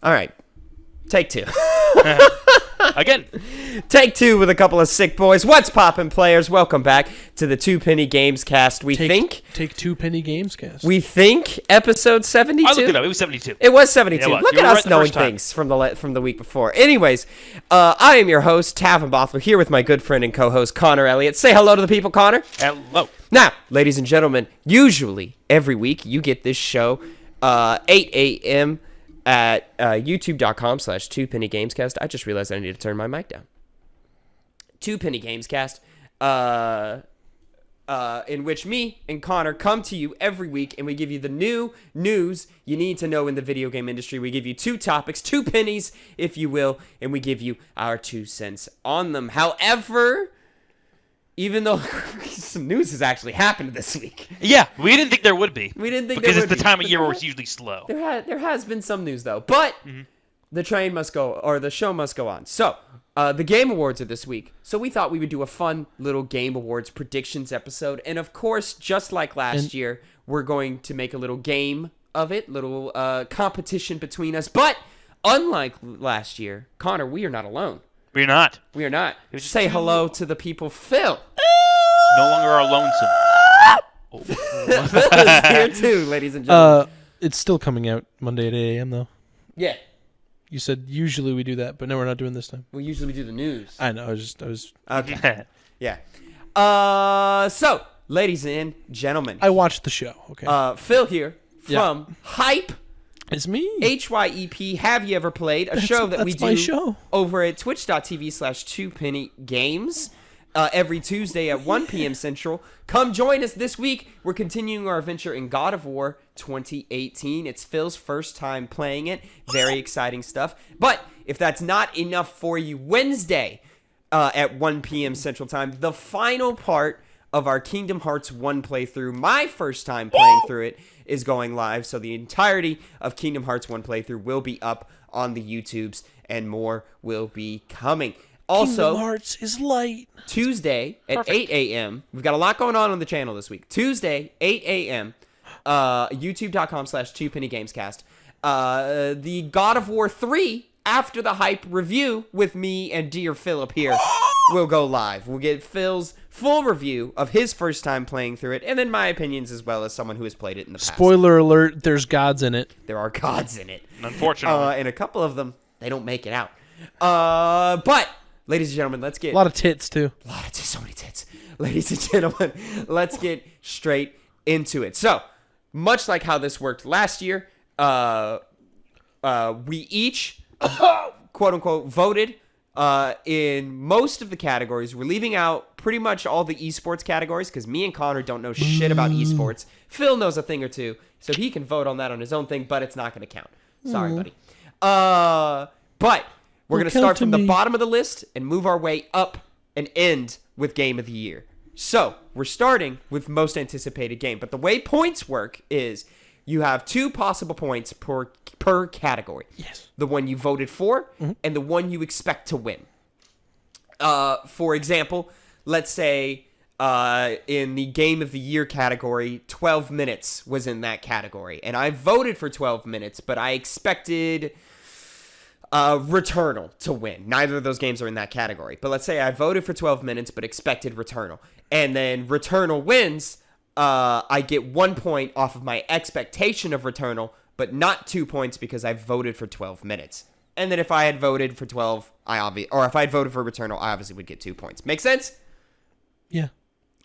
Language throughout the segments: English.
All right. Take two. Again. Take two with a couple of sick boys. What's poppin', players? Welcome back to the Two Penny Gamescast. Take Two Penny Gamescast. We think episode 72. I looked it up. It was 72. It was 72. Yeah, it was. Look You at were us right the knowing first time. things from the week before. Anyways, I am your host, Tavin Bothel, here with my good friend and co-host, Connor Elliott. Say hello to the people, Connor. Hello. Now, ladies and gentlemen, usually every week you get this show 8 a.m. at youtube.com/2pennygamescast. I just realized I need to turn my mic down. 2 Penny Gamescast, in which me and Connor come to you every week and we give you the new news you need to know in the video game industry. We give you 2 topics, 2 pennies, if you will, and we give you our 2 cents on them. However, even though some news has actually happened this week. Yeah, we didn't think there would be. We didn't think because there it's would the be. time of year where it's usually slow. There has been some news though, but the train must go, or the show must go on. So, the Game Awards are this week, so we thought we would do a fun little Game Awards predictions episode, and of course, just like last year, we're going to make a little game of it, little competition between us. But unlike last year, Connor, we are not alone. We're not. We are not. Say hello to the people. Phil. No longer are lonesome. Phil is here too, ladies and gentlemen. It's still coming out Monday at 8 a.m. though. Yeah. You said usually we do that, but no, we're not doing this time. We usually do the news. I know. I was. Okay. Yeah. So, ladies and gentlemen. I watched the show. Okay. Phil here from Hype. It's me. HYEP. Have you ever played a show that we do my show. over at twitch.tv/2pennygames every Tuesday at 1 p.m. Central. Come join us this week. We're continuing our adventure in God of War 2018. It's Phil's first time playing it. Very exciting stuff. But if that's not enough for you, Wednesday at 1 p.m. Central Time, the final part of our Kingdom Hearts 1 playthrough, my first time playing through it, is going live. So the entirety of Kingdom Hearts 1 playthrough will be up on the YouTubes, and more will be coming. Also, Kingdom Hearts is light. Tuesday at 8 a.m. We've got a lot going on the channel this week. Tuesday, 8 a.m. YouTube.com/2pennygamescast. The God of War 3 After the Hype review with me and dear Philip here will go live. We'll get Phil's full review of his first time playing through it, and then my opinions as well as someone who has played it in the past. Spoiler alert, there's gods in it. There are gods in it. Unfortunately. And a couple of them, they don't make it out. But, ladies and gentlemen, let's get... A lot of tits, too. A lot of tits, so many tits. Ladies and gentlemen, let's get straight into it. So, much like how this worked last year, we each, quote-unquote, voted in most of the categories. We're leaving out pretty much all the esports categories because me and Connor don't know shit about esports. Phil knows a thing or two, so he can vote on that on his own thing, but it's not going to count. Sorry, buddy. But we're going to start from the bottom of the list and move our way up and end with Game of the Year. So, we're starting with most anticipated game. But the way points work is you have 2 possible points per category. Yes. The one you voted for and the one you expect to win. For example, let's say in the Game of the Year category, 12 minutes was in that category. And I voted for 12 minutes, but I expected Returnal to win. Neither of those games are in that category. But let's say I voted for 12 minutes, but expected Returnal. And then Returnal wins, I get 1 point off of my expectation of Returnal, but not 2 points because I voted for 12 minutes. And then if I had voted for 12, if I had voted for Returnal, I obviously would get 2 points. Make sense? Yeah.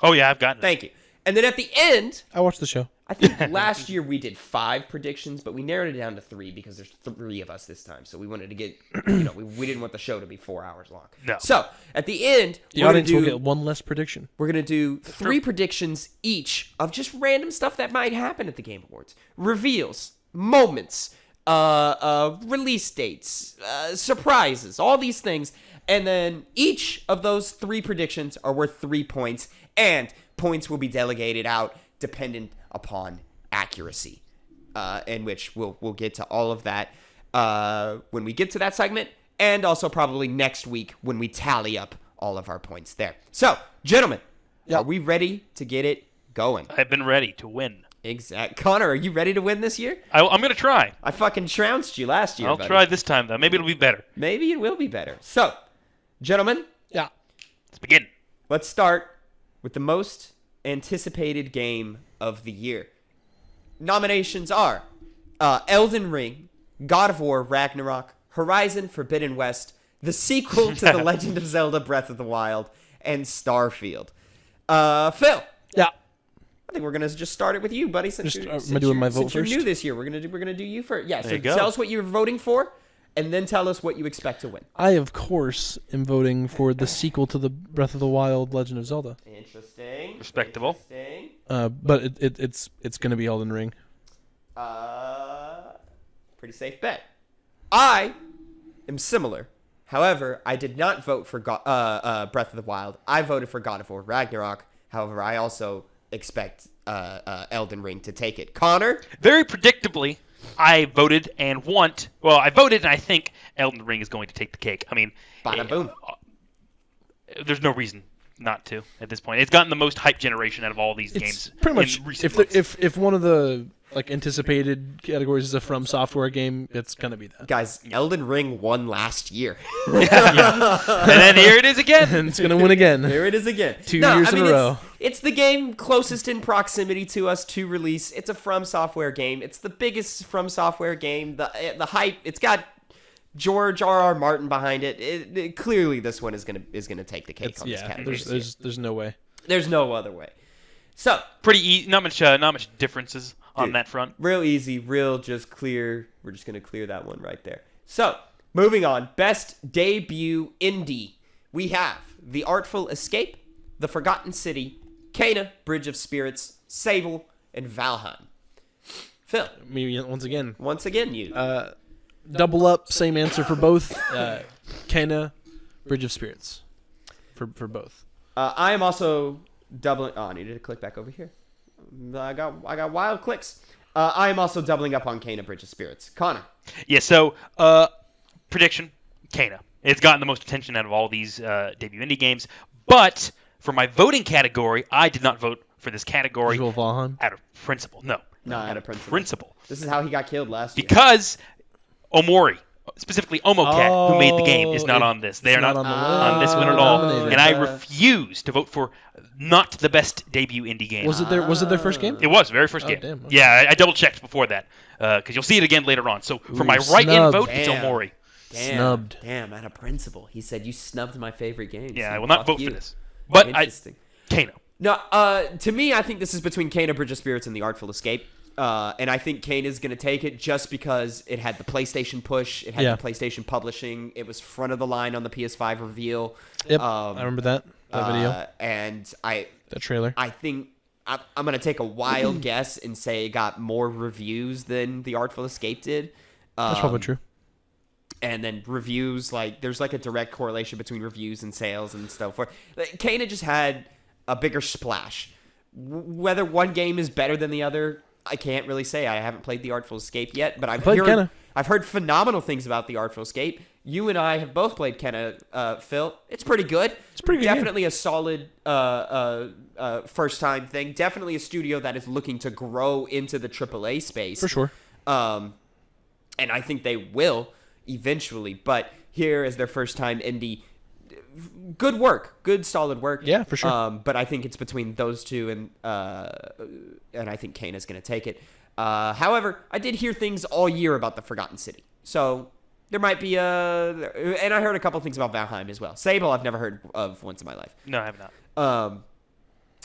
Oh, yeah, I've gotten it. Thank you. And then at the end, I watched the show. I think last year we did 5 predictions, but we narrowed it down to 3 because there's 3 of us this time. So we wanted to get, we didn't want the show to be 4 hours long. No. So at the end, The audience will get one less prediction. we're going to do 3 predictions each of just random stuff that might happen at the Game Awards. Reveals, moments, release dates, surprises, all these things. And then each of those 3 predictions are worth 3 points, and points will be delegated out dependent upon accuracy, in which we'll get to all of that when we get to that segment, and also probably next week when we tally up all of our points there. So, gentlemen, are we ready to get it going? I've been ready to win. Exact. Connor, are you ready to win this year? I'm going to try. I fucking trounced you last year, I'll buddy. try this time, though. Maybe it'll be better. Maybe it will be better. So, gentlemen, Yeah. Let's begin. let's start with the most anticipated game of the year. Nominations are Elden Ring, God of War Ragnarok, Horizon Forbidden West, the sequel to The Legend of Zelda Breath of the Wild, and Starfield. Phil, Yeah. I think we're gonna just start it with you, buddy. Since Just, you're, am I since doing you're- my vote since you're first? new this year, we're gonna do you first. Yeah. There So you go. tell us what you're voting for, and then tell us what you expect to win. I, of course, am voting for the sequel to the Breath of the Wild Legend of Zelda. Interesting. Respectable. Interesting. But it's going to be Elden Ring. Pretty safe bet. I am similar. However, I did not vote for Breath of the Wild. I voted for God of War Ragnarok. However, I also expect Elden Ring to take it. Connor? Very predictably, I voted and want. Well, I voted and I think Elden Ring is going to take the cake. I mean, Bada boom. There's no reason not to at this point. It's gotten the most hype generation out of all these It's games. pretty much in recent months. if one of the anticipated categories is a From Software game, it's gonna be that. Guys, Elden Ring won last year. And then here it is again. And it's gonna win again. There it is again. 2 years in a row. It's the game closest in proximity to us to release. It's a From Software game. It's the biggest From Software game. The hype. It's got George R.R. Martin behind it. Clearly, this one is gonna take the cake on this category. There's no way. There's no other way. So Pretty easy. Not much differences on Dude. that front. real easy, real just clear. We're just gonna clear that one right there. So moving on, best debut indie. We have The Artful Escape, The Forgotten City, Kena, Bridge of Spirits, Sable, and Valheim. Phil, Maybe once again. you. Double up, same answer for both. Kena, Bridge of Spirits, for both. I am also doubling. Oh, I needed to click back over here. I got wild clicks. I am also doubling up on Kena, Bridge of Spirits. Connor. Yeah. So prediction: Kena. It's gotten the most attention out of all these debut indie games. But for my voting category, I did not vote for this category Visual Valheim. out of principle. No, Out of principle. principle. This is how he got killed last year. Because Omori, specifically Omocat, who made the game, is not on this. They are not on this one at all. nominated. And I refuse to vote for not the best debut indie game. Was it their first game? It was the very first Oh, game. damn, okay. Yeah, I double checked before that because you'll see it again later on. So for Ooh, my write-in snubbed. vote, it's Damn. Omori. Snubbed. Damn, out of principle. He said you snubbed my favorite game. Yeah, so I will not fuck vote you. for this. But Interesting. Kano. No, to me, I think this is between Kena, Bridge of Spirits, and The Artful Escape. And I think Kena is going to take it just because it had the PlayStation push, it had Yeah. the PlayStation publishing, it was front of the line on the PS5 reveal. Yep, I remember that video, And that trailer. I think I'm going to take a wild guess and say it got more reviews than The Artful Escape did. That's probably true. And then reviews, there's a direct correlation between reviews and sales and stuff. Kena just had a bigger splash. Whether one game is better than the other, I can't really say. I haven't played The Artful Escape yet, but I've heard phenomenal things about The Artful Escape. You and I have both played Kena, Phil. It's pretty good. It's pretty good Definitely a solid first-time thing. Definitely a studio that is looking to grow into the AAA space. For sure. And I think they will eventually. But here is their first-time indie. Good work, good solid work. Yeah, for sure. But I think it's between those two, and I think Kena's going to take it. However, I did hear things all year about the Forgotten City, so there might be and I heard a couple things about Valheim as well. Sable, I've never heard of once in my life. No, I have not.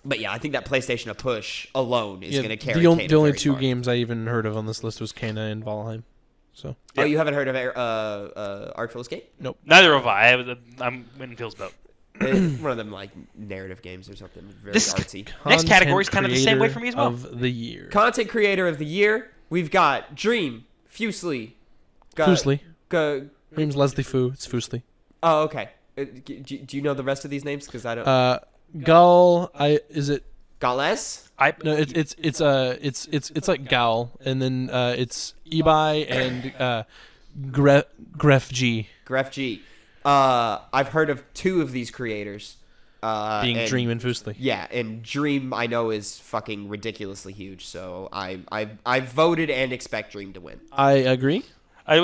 But yeah, I think that PlayStation push alone is going to carry. The only very two far. games I even heard of on this list was Kena and Valheim. So. Oh, you haven't heard of Artful Escape? Nope. Neither have I. I'm in Phil's boat. One of them narrative games or something. Very artsy. Next category is kind of the same way Content for me as well. Of the year. Content creator of the year. We've got Dream, Fusely. Fusely. My name's Leslie Fu. It's Fusely. Oh, okay. Do you know the rest of these names? Because I don't. Gull. Is it? Gales? No, it's like Gal, and then it's Ebai and Gref G. Gref G. I've heard of two of these creators. Being and- Dream and Fusely. Yeah, and Dream I know is fucking ridiculously huge, so I voted and expect Dream to win. I agree. I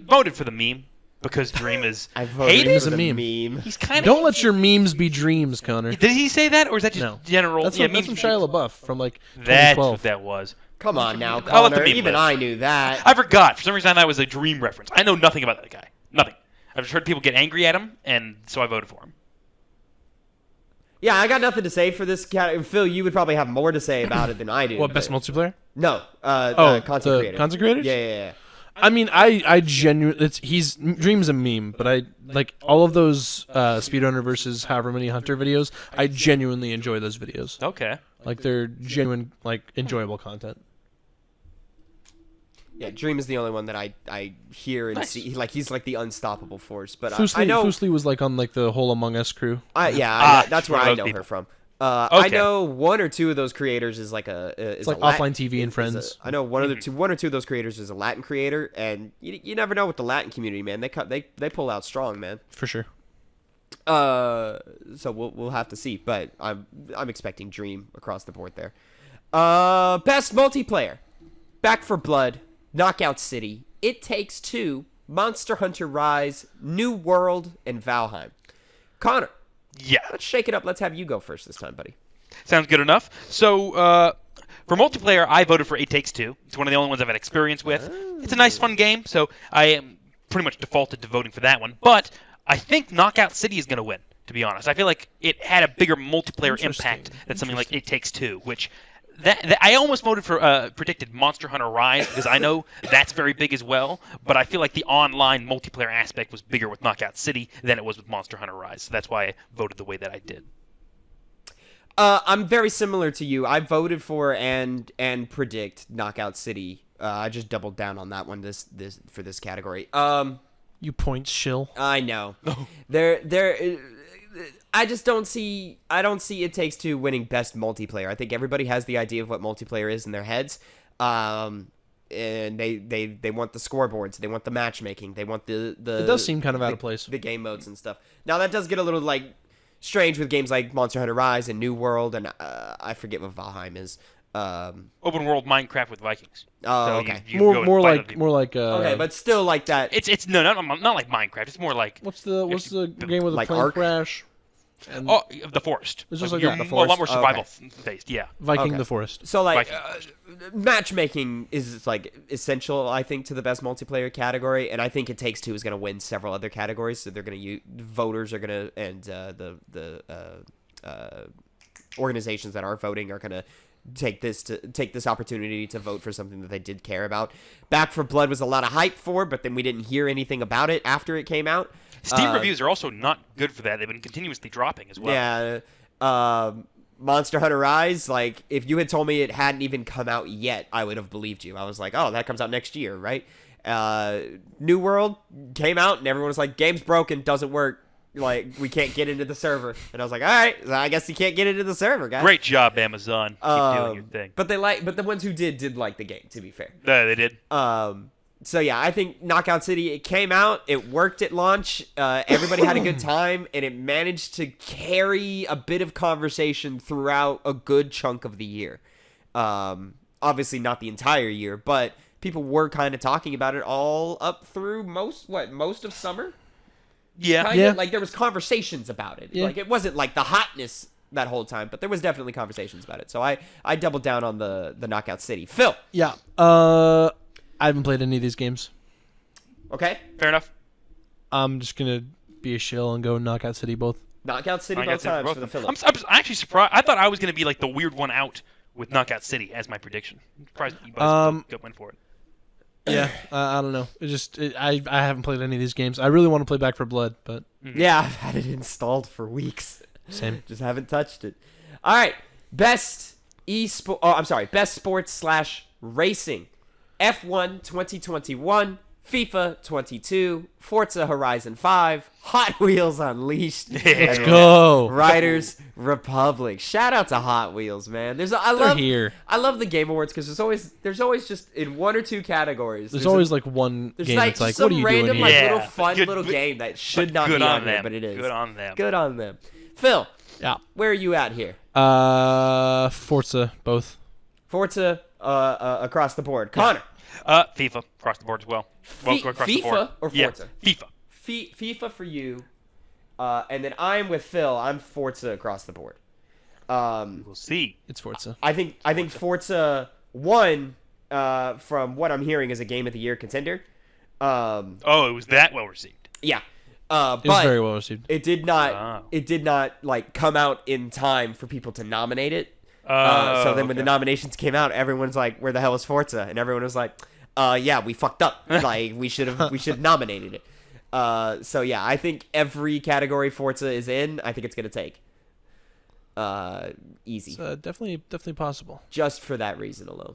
voted for the meme because Dream is I voted hated. as a for the meme. meme. He's kind of. Don't let your memes be dreams, Connor. Did he say that, or is that just No. general? That's yeah, from memes. Shia LaBeouf from like That's 2012. what that was. Come on now, I'll let the Connor. meme Even live. I knew that. I forgot. For some reason, I thought it was a Dream reference. I know nothing about that guy. Nothing. I've just heard people get angry at him, and so I voted for him. Yeah, I got nothing to say for this cat. Phil, you would probably have more to say about it than I do. What, best but- multiplayer? No, Oh, content the creator. content creators? Yeah. I mean, I genuinely, Dream's a meme, but I like all of those speedrunner versus however many hunter videos. I genuinely enjoy those videos. Okay. Like they're genuine, like enjoyable content. Yeah, Dream is the only one that I hear and Nice. see. Like he's like the unstoppable force. But Fusely, I know. Fusely was like on like the whole Among Us crew. That's where one of I those know people. her from. I Okay. know one or two of those creators is like It's like offline TV and friends. I know one or two of those creators is a Latin creator, and you never know with the Latin community, man. They pull out strong, man. For sure. So we'll have to see, but I'm expecting Dream across the board there. Best multiplayer: Back for Blood, Knockout City, It Takes Two, Monster Hunter Rise, New World, and Valheim. Connor, Yeah. let's shake it up. Let's have you go first this time, buddy. Sounds good enough. So, for multiplayer, I voted for It Takes Two. It's one of the only ones I've had experience with. It's a nice, fun game, so I am pretty much defaulted to voting for that one. But I think Knockout City is going to win, to be honest. I feel like it had a bigger multiplayer impact than something like It Takes Two, which... That I almost voted for predicted Monster Hunter Rise because I know that's very big as well, but I feel like the online multiplayer aspect was bigger with Knockout City than it was with Monster Hunter Rise. So that's why I voted the way that I did. I'm very similar to you. I voted for and predict Knockout City. I just doubled down on that one for this category. You point shill. I know. I just don't see. I don't see It Takes Two winning best multiplayer. I think everybody has the idea of what multiplayer is in their heads, and they want the scoreboards, they want the matchmaking, they want the. It does seem kind of out of place. The game modes and stuff. Now that does get a little like strange with games like Monster Hunter Rise and New World, and I forget what Valheim is. Open world Minecraft with Vikings. Oh, So okay. you go and fight other people. more like. Okay, but still like that. It's no, not like Minecraft. It's more like What's the game with the like plane Ark? crash? And the forest. It's just Like, like you're that, the a lot more forest. survival based. Yeah. Viking Okay. the Forest. So like Vikings. matchmaking is like essential, I think, to the best multiplayer category, and I think It Takes Two is going to win several other categories. So they're going to voters are going to and the organizations that are voting are going to take this opportunity to vote for something that they did care about. Back for Blood was a lot of hype for, but then we didn't hear anything about it after it came out. Steam reviews are also not good for that. They've been continuously dropping as well. Yeah. Monster Hunter Rise, like, if you had told me it hadn't even come out yet, I would have believed you. I was like, oh, that comes out next year, right? New World came out, and everyone was like, game's broken, doesn't work. Like, we can't get into the server. And I was like, all right, I guess you can't get into the server, guys. Great job, Amazon. Keep doing your thing. But the ones who did like the game, to be fair. They did. So yeah, I think Knockout City, it came out, it worked at launch, everybody had a good time, and it managed to carry a bit of conversation throughout a good chunk of the year. Obviously not the entire year, but people were kind of talking about it all up through most of summer. Yeah. Kinda, Yeah. like there was conversations about it. Yeah. Like it wasn't like the hotness that whole time, but there was definitely conversations about it. So I doubled down on the Knockout City. Phil, Yeah. I haven't played any of these games. okay? Fair enough. I'm just gonna be a shill and go Knockout City both. Knockout City Knockout both City times both for the of them. Philip. I'm actually surprised. I thought I was going to be like the weird one out with Knockout City as my prediction. I'm surprised you guys went for it. Yeah. I don't know. I haven't played any of these games. I really want to play Back for Blood, but Yeah, I've had it installed for weeks. same. Just haven't touched it. All right, best sports / racing. F1 2021, FIFA 22, Forza Horizon 5, Hot Wheels Unleashed. Let's and go. Riders Republic. Shout out to Hot Wheels, man. They're here. I love the Game Awards because there's always just in one or two categories. There's always like one there's game like that's like, some what are you random doing like here? Yeah. little fun Good- little game that should but not good be on on there, them. but it is. Good on them. Good on them. Phil, Yeah. where are you at here? Forza, both. Forza across the board. Connor. FIFA across the board as well. Across the board. FIFA or Forza? Yeah, FIFA. FIFA for you. And then I'm with Phil. I'm Forza across the board. We'll see. It's Forza. I think Forza won, from what I'm hearing, is a Game of the Year contender. It was that well received. Yeah. It was very well received. It did not. It did not like come out in time for people to nominate it. So then when the nominations came out, everyone's like, "Where the hell is Forza?" And everyone was like, "Yeah, we fucked up. Like we should have nominated it." So yeah, I think every category Forza is in, I think it's gonna take. Easy. It's definitely possible. Just for that reason alone.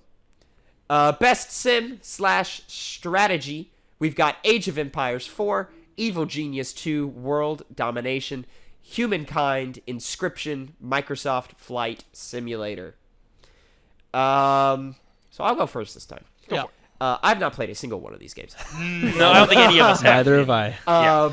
Best sim / strategy. We've got Age of Empires 4, Evil Genius 2, World Domination, Humankind, Inscription, Microsoft Flight Simulator. So I'll go first this time. Yeah. I've not played a single one of these games. No, I don't think any of us have. Neither have I.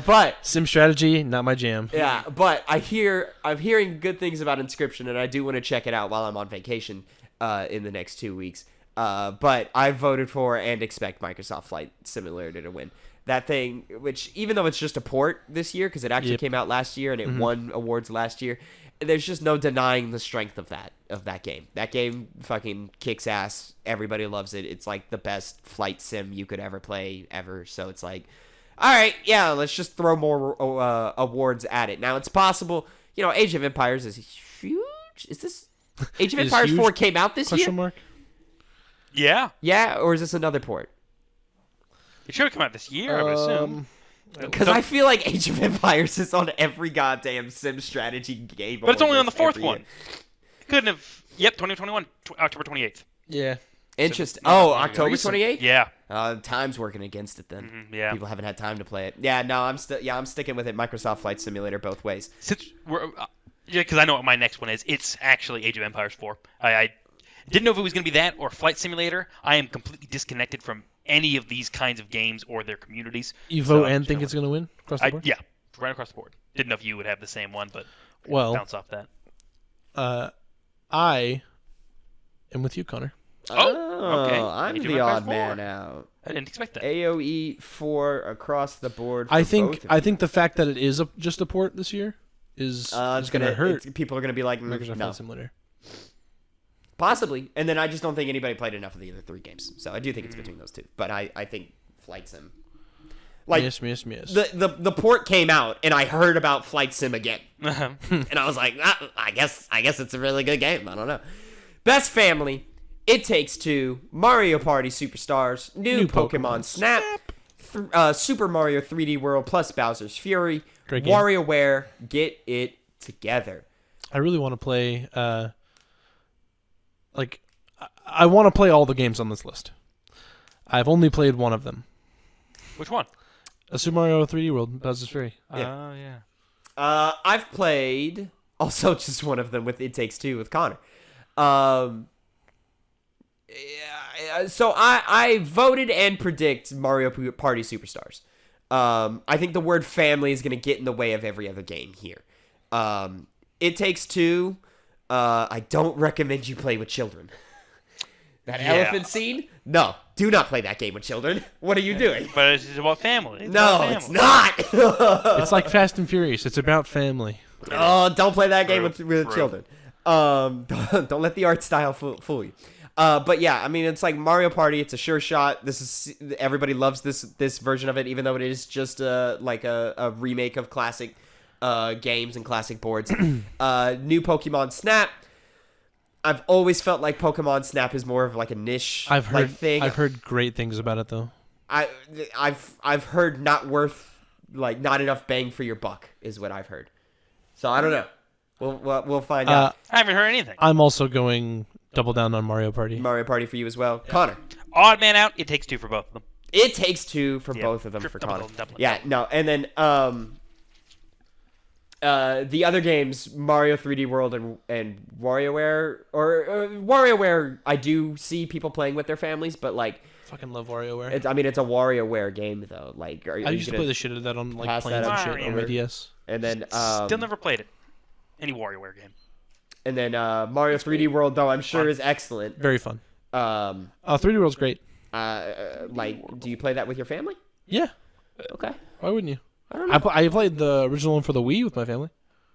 But Sim strategy, not my jam. yeah, but I'm hearing good things about Inscription, and I do want to check it out while I'm on vacation in the next 2 weeks. But I voted for and expect Microsoft Flight Simulator to win. That thing, which even though it's just a port this year, because it actually came out last year and it won awards last year, there's just no denying the strength of that game. That game fucking kicks ass. Everybody loves it. It's like the best flight sim you could ever play ever. So it's like, all right, yeah, let's just throw more awards at it. Now it's possible, Age of Empires is huge. Is this Age of Empires 4 came out this year? Question mark? Yeah. Yeah, or is this another port? It should have come out this year, I would assume. Because I feel like Age of Empires is on every goddamn sim strategy game. But it's only on the fourth every one. year. It couldn't have. Yep, 2021, October 28th. Yeah. Interesting. So, Oh, October recent. 28th? 28th? Yeah. Time's working against it then. Yeah. People haven't had time to play it. Yeah, no, I'm sticking with it. Microsoft Flight Simulator both ways. Since we're, because I know what my next one is. It's actually Age of Empires 4. I didn't know if it was going to be that or Flight Simulator. I am completely disconnected from any of these kinds of games or their communities. You vote and think it's going to win across the board? Yeah, right across the board. Didn't know if you would have the same one, but bounce off that. I am with you, Connor. Okay. I'm Age of the Empires odd 4. man out. I didn't expect that. AOE 4 across the board. For I both think of you. the fact that it is just a port this year is it's going to hurt People are going to be like, Microsoft no. Flight Simulator. Possibly. And then I just don't think anybody played enough of the other 3 games. So I do think it's between those two. But I think Flight Sim. Like, Yes. The port came out, and I heard about Flight Sim again. And I was like, I guess it's a really good game. I don't know. Best Family, It Takes Two, Mario Party Superstars, New Pokemon Snap, Super Mario 3D World plus Bowser's Fury, Great game. WarioWare, Get It Together. I really want to play I want to play all the games on this list. I've only played one of them. Which one? Super Mario 3D World, Bowser's Fury. Oh, yeah. I've played also just one of them with It Takes Two with Connor. So I voted and predict Mario Party Superstars. I think the word family is going to get in the way of every other game here. It Takes Two, I don't recommend you play with children. That elephant scene? No, do not play that game with children. What are you doing? But it's about family. It's not. It's like Fast and Furious. It's about family. Oh, don't play that game with True. children. Don't let the art style fool you. But yeah, I mean, it's like Mario Party. It's a sure shot. Everybody loves this version of it, even though it is just like a remake of classic games and classic boards. New Pokemon Snap. I've always felt like Pokemon Snap is more of like a niche thing. I've heard great things about it though. I've heard not enough bang for your buck is what I've heard. So I don't know. We'll find out. I haven't heard anything. I'm also going double down on Mario Party. Mario Party for you as well, Connor. Odd man out. It Takes Two for both of them. It Takes Two for both of them for Connor. Yeah, no, and then the other games, Mario 3D World and WarioWare, or WarioWare, I do see people playing with their families, but like, Fucking love WarioWare. it's a WarioWare game though. Like, I used to play the shit out of that on like pass planes that and up shit on over? my DS. And then Still never played it. Any WarioWare game. And then Mario 3D World, though, I'm sure is excellent. Very fun. 3D World's great. Do you play that with your family? Yeah. Okay. Why wouldn't you? I don't know. I played the original one for the Wii with my family.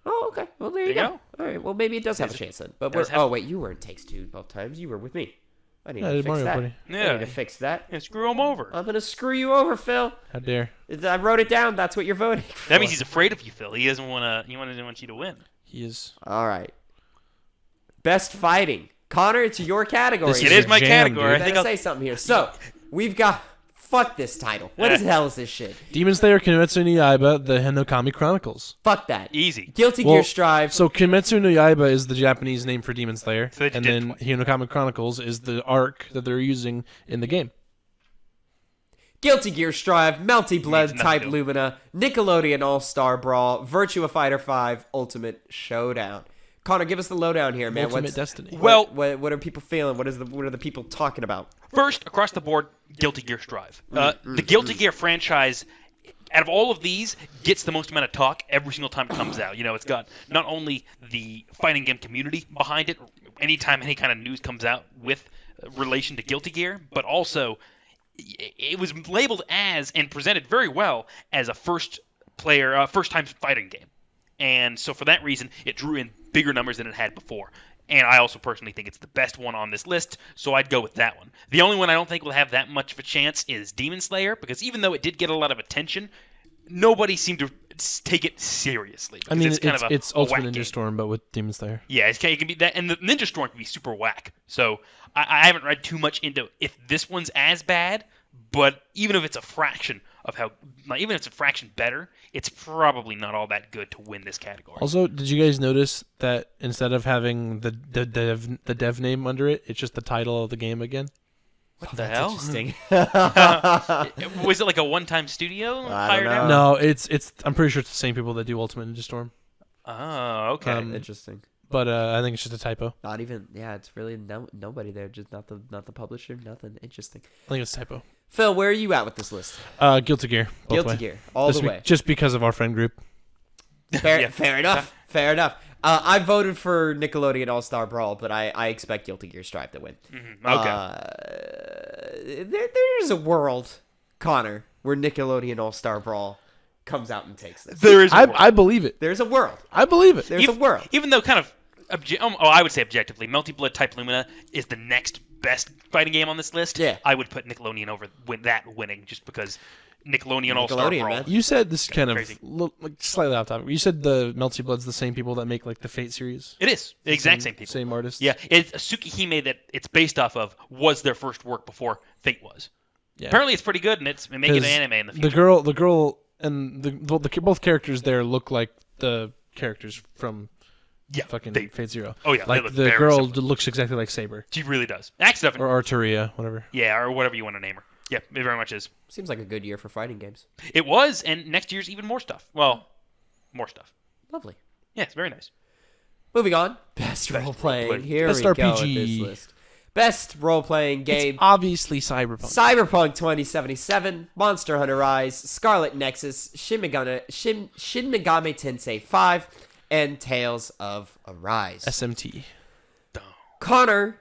Oh, okay. Well, there you go. All right. Well, maybe it does have a chance then. But wait, you were in Takes-Two both times. You were with me. I need to fix Mario that. Party. Yeah. I need to fix that. Yeah, screw him over. I'm gonna screw you over, Phil. How dare. I wrote it down. That's what you're voting for. That means he's afraid of you, Phil. He doesn't want to. He doesn't want you to win. He is. All right. Best fighting. Connor, it's your category. This It is is my jam, category. dude. I I think gotta I'll say something here. So, we've got... Fuck this title. What the hell is this shit? Demon Slayer Kimetsu no Yaiba, the Hinokami Chronicles. Fuck that. easy. Guilty Gear Strive. So Kimetsu no Yaiba is the Japanese name for Demon Slayer, So they and did then twice. Hinokami Chronicles is the arc that they're using in the game. Guilty Gear Strive. Melty Blood Means nothing Type to him. Lumina. Nickelodeon All-Star Brawl. Virtua Fighter 5 Ultimate Showdown. Connor, give us the lowdown here, man. Ultimate Destiny. Well- what are people feeling? What are the people talking about? First, across the board, Guilty Gear Strive. The Guilty Gear franchise, out of all of these, gets the most amount of talk every single time it comes out. You know, it's got not only the fighting game community behind it, anytime any kind of news comes out with relation to Guilty Gear, but also it was labeled as and presented very well as a first-time fighting game. And so for that reason, it drew in bigger numbers than it had before. And I also personally think it's the best one on this list, so I'd go with that one. The only one I don't think will have that much of a chance is Demon Slayer, because even though it did get a lot of attention, nobody seemed to take it seriously. I mean, it's kind of a Ultimate whack Ninja game. Storm, but with Demon Slayer. Yeah, it can be that, and the Ninja Storm can be super whack. So I haven't read too much into if this one's as bad, but even if it's a fraction of even if it's a fraction better, it's probably not all that good to win this category. Also, did you guys notice that instead of having the dev name under it, it's just the title of the game again? What the hell? Interesting. Was it like a one-time studio I don't hired know. out? No, it's. I'm pretty sure it's the same people that do Ultimate Ninja Storm. Oh, okay. Interesting. But I think it's just a typo. Not even. Yeah, it's really nobody there. Just not the publisher. Nothing. Interesting. I think it's a typo. Phil, where are you at with this list? Guilty Gear. both Guilty way. Gear, all Just the way. Just because of our friend group. Fair, Yeah. fair enough. Fair enough. I voted for Nickelodeon All-Star Brawl, but I expect Guilty Gear Strive to win. Okay. There's a world, Connor, where Nickelodeon All-Star Brawl comes out and takes this. There is. I believe it. There's a world. I believe it. There's a world. Even though kind of, I would say objectively, Melty Blood Type Lumina is the next best fighting game on this list. Yeah. I would put Nickelodeon over winning just because Nickelodeon All-Star Nickelodeon, Brawl. man. You said this kind of Crazy. like slightly off topic. You said the Melty Blood's the same people that make like the Fate series. It is the exact same people. Same artists. Yeah, it's Tsukihime that it's based off of was their first work before Fate was. Yeah. Apparently, it's pretty good, and it's making an 'Cause anime in the future. The girl, and both characters there look like the characters from Yeah, fucking they- Fate Zero. Oh, yeah, they like look the very girl similar. looks exactly like Saber She really does. X7. or Arturia, whatever. Yeah, or whatever you want to name her. Yeah, it very much is. Seems like a good year for fighting games. It was, and next year's even more stuff. Well, more stuff. Lovely. Yeah, it's very nice. Moving on. Best role-playing. role-playing. Here Best we go with RPG. this list. Best role-playing game. It's obviously Cyberpunk. Cyberpunk 2077, Monster Hunter Rise, Scarlet Nexus, Shin Megami Tensei 5, and Tales of Arise. SMT. Connor,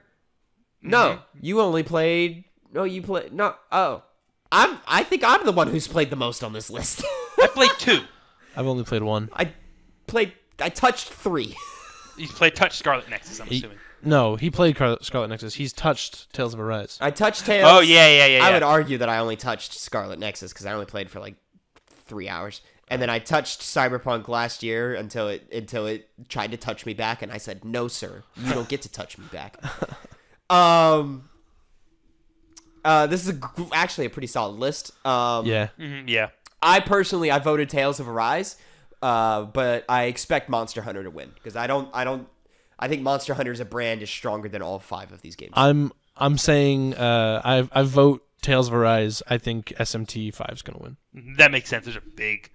no, you only played. No, you played. No, oh, I think I'm the one who's played the most on this list. I played 2. I've only played one. I touched 3. You played Touch Scarlet Nexus, I'm assuming. No, he played Scarlet Nexus. He's touched Tales of Arise. I touched Tales. Oh, yeah. I would argue that I only touched Scarlet Nexus because I only played for like 3 hours. And then I touched Cyberpunk last year until it tried to touch me back, and I said, "No, sir, you don't get to touch me back." This is actually a pretty solid list. Yeah. Yeah. I voted Tales of Arise, but I expect Monster Hunter to win because I think Monster Hunter as a brand is stronger than all 5 of these games. I'm saying I vote Tales of Arise. I think SMT 5 is gonna win. That makes sense. There's a big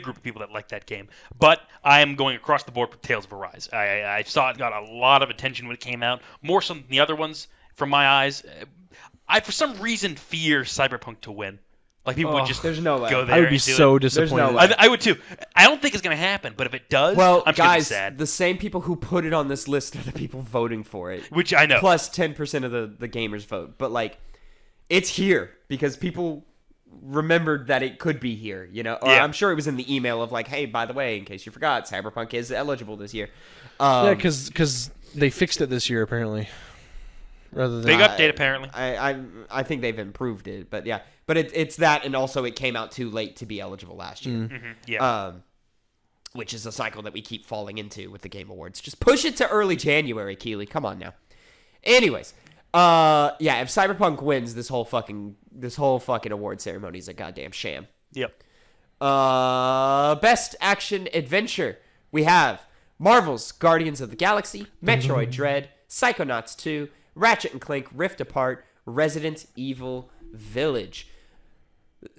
group of people that like that game. But I am going across the board with Tales of Arise. I saw it got a lot of attention when it came out, more so than the other ones from my eyes. I, for some reason, fear Cyberpunk to win. Like people would just there's no way. go there. I would be and do so it. disappointed. no way. I would too. I don't think it's gonna happen, but if it does, Well, I'm guys, just gonna be sad. the same people who put it on this list are the people voting for it. Which I know. Plus 10% of the gamers vote. But, like, it's here because people remembered that it could be here, you know? Or Yeah. I'm sure it was in the email of, like, hey, by the way, in case you forgot, Cyberpunk is eligible this year. Yeah, because they fixed it this year apparently. Rather than Big update apparently. I think they've improved it, but yeah. But it's that, and also it came out too late to be eligible last year. Mm-hmm. Yeah. Which is a cycle that we keep falling into with the Game Awards. Just push it to early January, Keely. Come on now. Anyways, yeah, if Cyberpunk wins, this whole fucking award ceremony is a goddamn sham. Yep. Best action adventure. We have Marvel's Guardians of the Galaxy, Metroid Dread, Psychonauts 2, Ratchet and Clank Rift Apart, Resident Evil Village.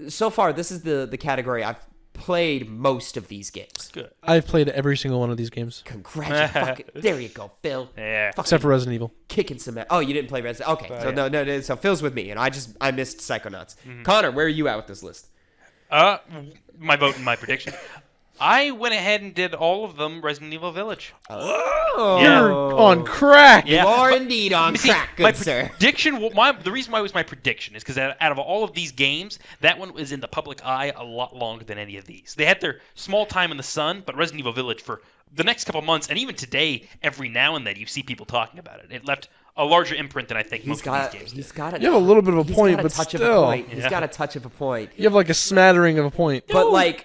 So far, this is the category I've played most of these games. Good. I've played every single one of these games Congratulations. There you go, Phil. Yeah. except for Resident Evil. Kicking some ass. Oh, you didn't play Resident. Okay, so yeah. no. So Phil's with me, and I missed Psychonauts. Connor, where are you at with this list? My vote and my prediction. I went ahead and did all of them Resident Evil Village. Oh, You're on crack. Yeah. You are indeed on See, track, my good sir. prediction. The reason why it was my prediction is because out of all of these games, that one was in the public eye a lot longer than any of these. They had their small time in the sun, but Resident Evil Village for the next couple months, and even today, every now and then you see people talking about it. It left a larger imprint than I think most of these games He's did. got You have a little bit of a point, got a but touch still. of a point. He's Yeah. got a touch of a point. You have like a smattering of a point. But like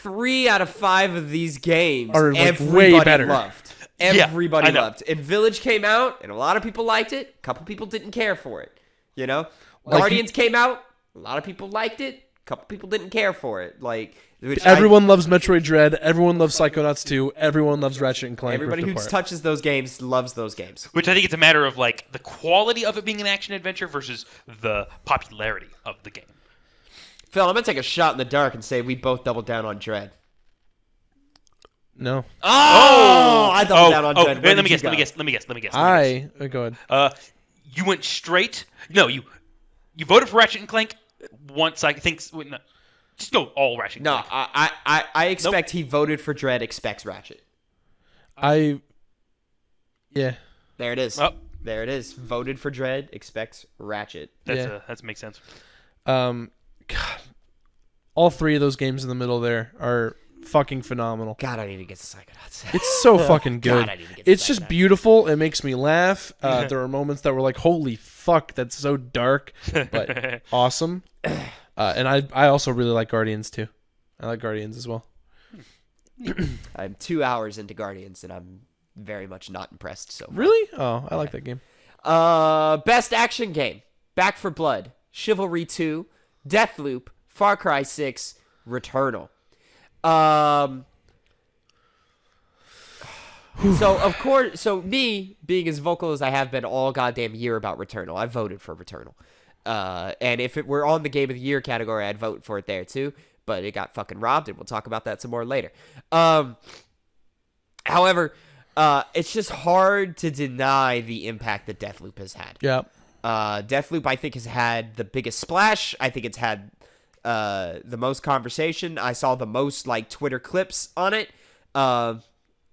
3 out of 5 of these games Are, like, everybody way better. loved. Yeah, Everybody I know. loved. And Village came out, and a lot of people liked it. A couple people didn't care for it. You know, Like, Guardians came out. A lot of people liked it. A couple people didn't care for it. Like which Everyone loves Metroid Dread. Everyone loves Psychonauts 2. Everyone loves Ratchet and Clank. everybody Rift who Apart. touches those games loves those games. Which I think it's a matter of like the quality of it being an action adventure versus the popularity of the game. Phil, I'm gonna take a shot in the dark and say we both doubled down on Dread. No. Oh, I doubled down on Dread. Where Let me did you guess. go? Let me guess. Go ahead. You went straight. No, you voted for Ratchet and Clank once. I think. Wait, no, just go all Ratchet. And No, Clank. I expect he voted for Dread, expects Ratchet. Yeah. There it is. Oh. There it is. Voted for Dread, expects Ratchet. That makes sense. God. All 3 of those games in the middle there are fucking phenomenal. God, I need to get to Psychonauts. It's so fucking good. God, I need to get to It's just Psychonauts. beautiful. It makes me laugh. There are moments that were like, holy fuck, that's so dark, but awesome. And I also really like Guardians too. I like Guardians as well. I'm 2 hours into Guardians, and I'm very much not impressed so far. Really? Oh, I like that game. Best action game. Back 4 Blood, Chivalry 2, Deathloop, Far Cry 6, Returnal. So of course, me being as vocal as I have been all goddamn year about Returnal, I voted for Returnal. And if it were on the Game of the Year category, I'd vote for it there too. But it got fucking robbed, and we'll talk about that some more later. However, it's just hard to deny the impact that Deathloop has had. Yeah. Deathloop, I think, has had the biggest splash. I think it's had the most conversation. I saw the most like Twitter clips on it.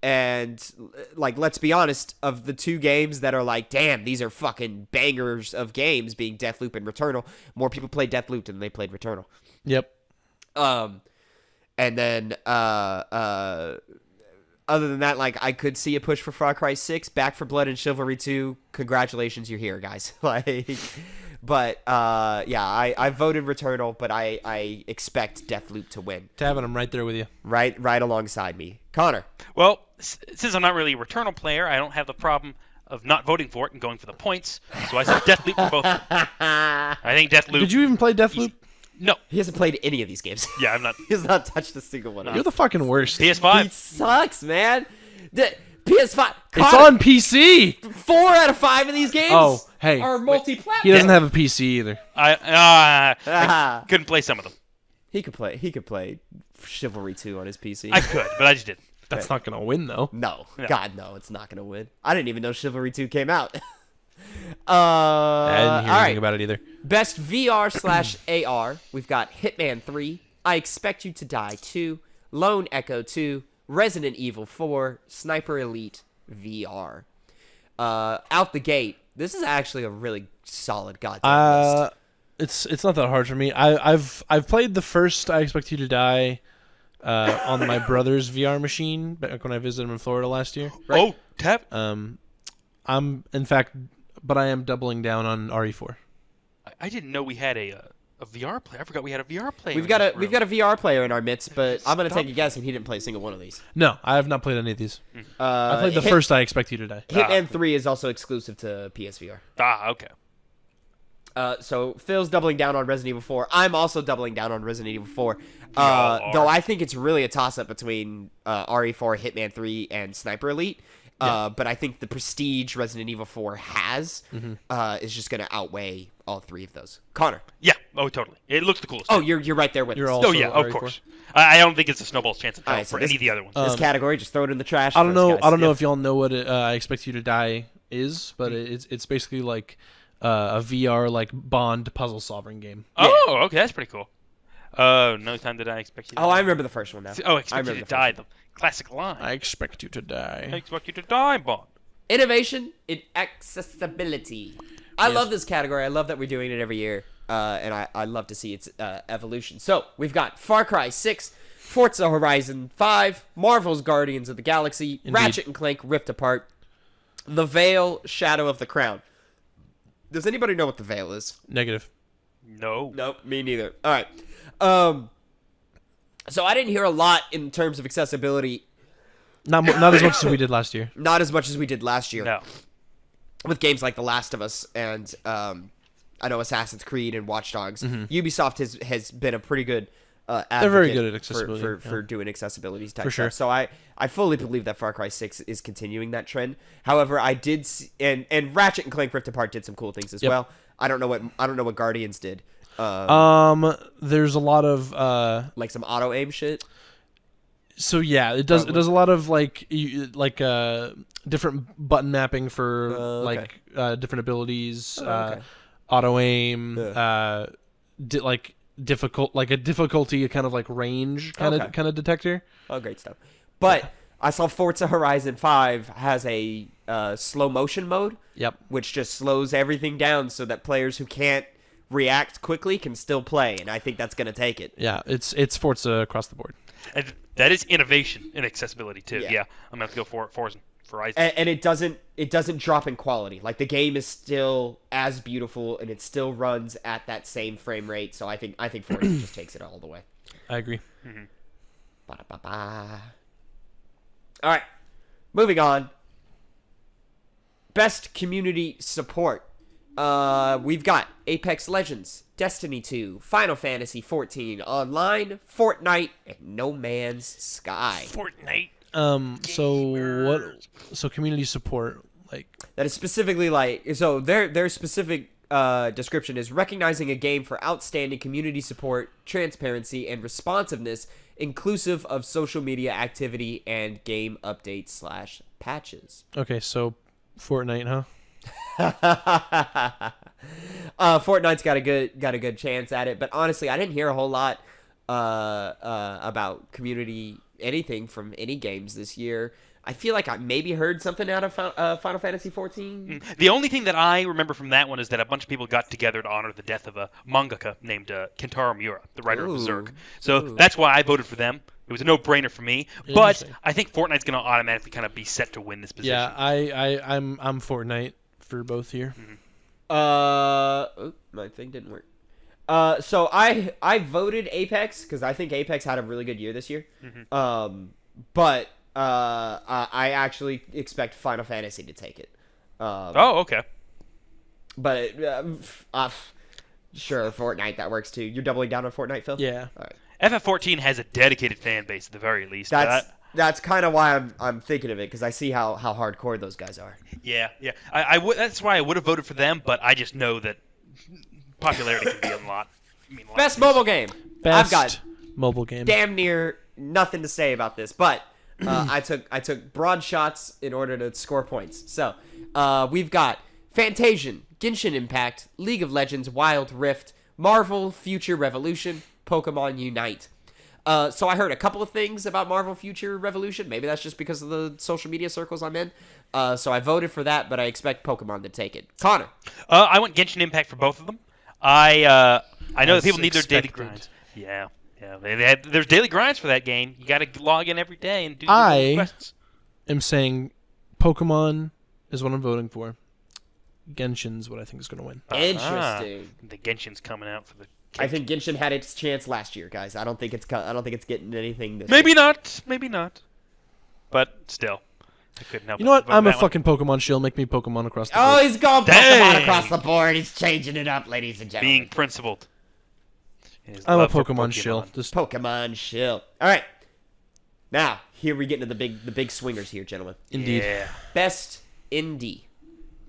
And like, let's be honest, of the 2 games that are like, damn, these are fucking bangers of games, being Deathloop and Returnal, more people played Deathloop than they played Returnal. Yep. And then other than that, like, I could see a push for Far Cry 6, Back 4 Blood, and Chivalry 2. Congratulations, you're here, guys. But yeah, I voted Returnal, but I expect Deathloop to win. Tavin, I'm right there with you. Right alongside me. Connor. Well, since I'm not really a Returnal player, I don't have the problem of not voting for it and going for the points. So I said Deathloop for both. I think Deathloop. Did you even play Deathloop? No. He hasn't played any of these games. Yeah, I'm not. He has not touched a single one of You're them. the fucking worst. He PS5. sucks, man. PS5. It's Connor, on PC. 4 out of 5 of these games Oh, hey. are multi-platform. He doesn't have a PC either. I couldn't play some of them. He could play Chivalry 2 on his PC. I could, but I just didn't. That's not gonna win though. No. Yeah. God, no, it's not going to win. I didn't even know Chivalry 2 came out. I didn't hear all anything right. about it either. Best VR/AR. We've got Hitman 3, I Expect You to Die 2, Lone Echo 2, Resident Evil 4, Sniper Elite VR. Out the gate, this is actually a really solid goddamn list. It's not that hard for me. I've played the first I Expect You to Die on my brother's VR machine back when I visited him in Florida last year. Right. Oh, Tav. I'm in fact, but I am doubling down on RE4. I didn't know we had a VR player. I forgot we had a VR player. We've got a VR player in our midst, but I'm gonna take a guess, and he didn't play a single one of these. No, I have not played any of these. I played the first I Expect You to Die. Hitman 3 is also exclusive to PSVR. Okay. So Phil's doubling down on Resident Evil 4. I'm also doubling down on Resident Evil 4. all are. Though I think it's really a toss-up between RE4, Hitman 3, and Sniper Elite. But I think the prestige Resident Evil 4 has is just going to outweigh all three of those. Connor. Yeah. Oh, totally. It looks the coolest. Oh, you're right there with You're us. also Oh yeah, of RE4. course. I don't think it's a snowball's chance in hell Alright, so for this- any of the other ones. This category, just throw it in the trash. I don't for us, know. guys. I don't know if y'all know what I Expect You to Die is, but it's basically like a VR like Bond puzzle solving game. Oh, okay, that's pretty cool. No time did I expect you to Oh, die. I remember the first one now. Oh, I expect you remember to the die. first The classic line. I expect you to die. I expect you to die, Bond. Innovation in accessibility. I love this category. I love that we're doing it every year, and I love to see its evolution. So we've got Far Cry 6, Forza Horizon 5, Marvel's Guardians of the Galaxy, Ratchet and Clank Rift Apart, The Veil, Shadow of the Crown. Does anybody know what The Veil is? Negative. No. Nope, me neither. All right. So I didn't hear a lot in terms of accessibility, Not as much as we did last year. not as much as we did last year. No. With games like The Last of Us and I know Assassin's Creed and Watch Dogs, Ubisoft has been a pretty good advocate They're very good at accessibility, for doing accessibility type For sure. stuff. So I fully believe that Far Cry 6 is continuing that trend. However, I did see, and Ratchet and Clank Rift Apart did some cool things as well. I don't know what Guardians did. There's a lot of Like some auto aim shit. So yeah, it does a lot of like different button mapping for okay. different abilities, okay. auto aim, Yeah. difficulty kind of like range kind of detector. Oh, great stuff. But I saw Forza Horizon 5 has a slow motion mode. Yep. Which just slows everything down so that players who can't react quickly can still play, and I think that's going to take it. Yeah, it's Forza across the board. And that is innovation in accessibility too. Yeah. Yeah. I'm gonna have to go for Horizon. And it doesn't drop in quality. Like the game is still as beautiful and it still runs at that same frame rate. So I think Forza just takes it all the way. I agree. Ba-da-ba-ba. All right, moving on. Best community support. We've got Apex Legends, Destiny 2, Final Fantasy 14 Online, Fortnite, and No Man's Sky. Fortnite. So community support, like That is specifically like, so their specific description is recognizing a game for outstanding community support, transparency, and responsiveness, inclusive of social media activity and game updates / patches. okay, so Fortnite, huh? Fortnite's got a good chance at it, but honestly, I didn't hear a whole lot about community anything from any games this year. I feel like I maybe heard something out of Final Fantasy 14. The only thing that I remember from that one is that a bunch of people got together to honor the death of a mangaka named Kentaro Miura, the writer of Berserk. So that's why I voted for them. It was a no-brainer for me. But I think Fortnite's going to automatically kind of be set to win this position. Yeah, I'm Fortnite for both here. My thing didn't work. So I voted Apex because I think Apex had a really good year this year. But I actually expect Final Fantasy to take it. Oh, okay. But sure, Fortnite, that works too. You're doubling down on Fortnite, Phil? Yeah. All right. FF14 has a dedicated fan base at the very least. That's kind of why I'm thinking of it, because I see how hardcore those guys are. Yeah. That's why I would have voted for them, but I just know that popularity can be a lot. Best mobile game. I've got mobile game. damn near nothing to say about this, but I took broad shots in order to score points. So we've got Fantasian, Genshin Impact, League of Legends, Wild Rift, Marvel Future Revolution, Pokemon Unite. So I heard a couple of things about Marvel Future Revolution. Maybe that's just because of the social media circles I'm in. So I voted for that, but I expect Pokemon to take it. Connor. I went Genshin Impact for both of them. I know that people need their daily expected. grinds. Yeah. There's daily grinds for that game. You got to log in every day and do your quests. I'm saying Pokemon is what I'm voting for. Genshin's what I think is going to win. Interesting. The Genshin's coming out for the. I think Genshin had its chance last year, guys. I don't think it's getting anything this Maybe year. not. But still, I couldn't help. You know what? but I'm a that one. fucking Pokemon shill. Make me Pokemon across the Oh, board. he's going Dang. Pokemon across the board. He's changing it up, ladies and gentlemen. Being principled. His I'm a love for Pokemon shill. Just Pokemon shill. All right. Now, here we get into the big swingers here, gentlemen. indeed. Yeah. Best indie.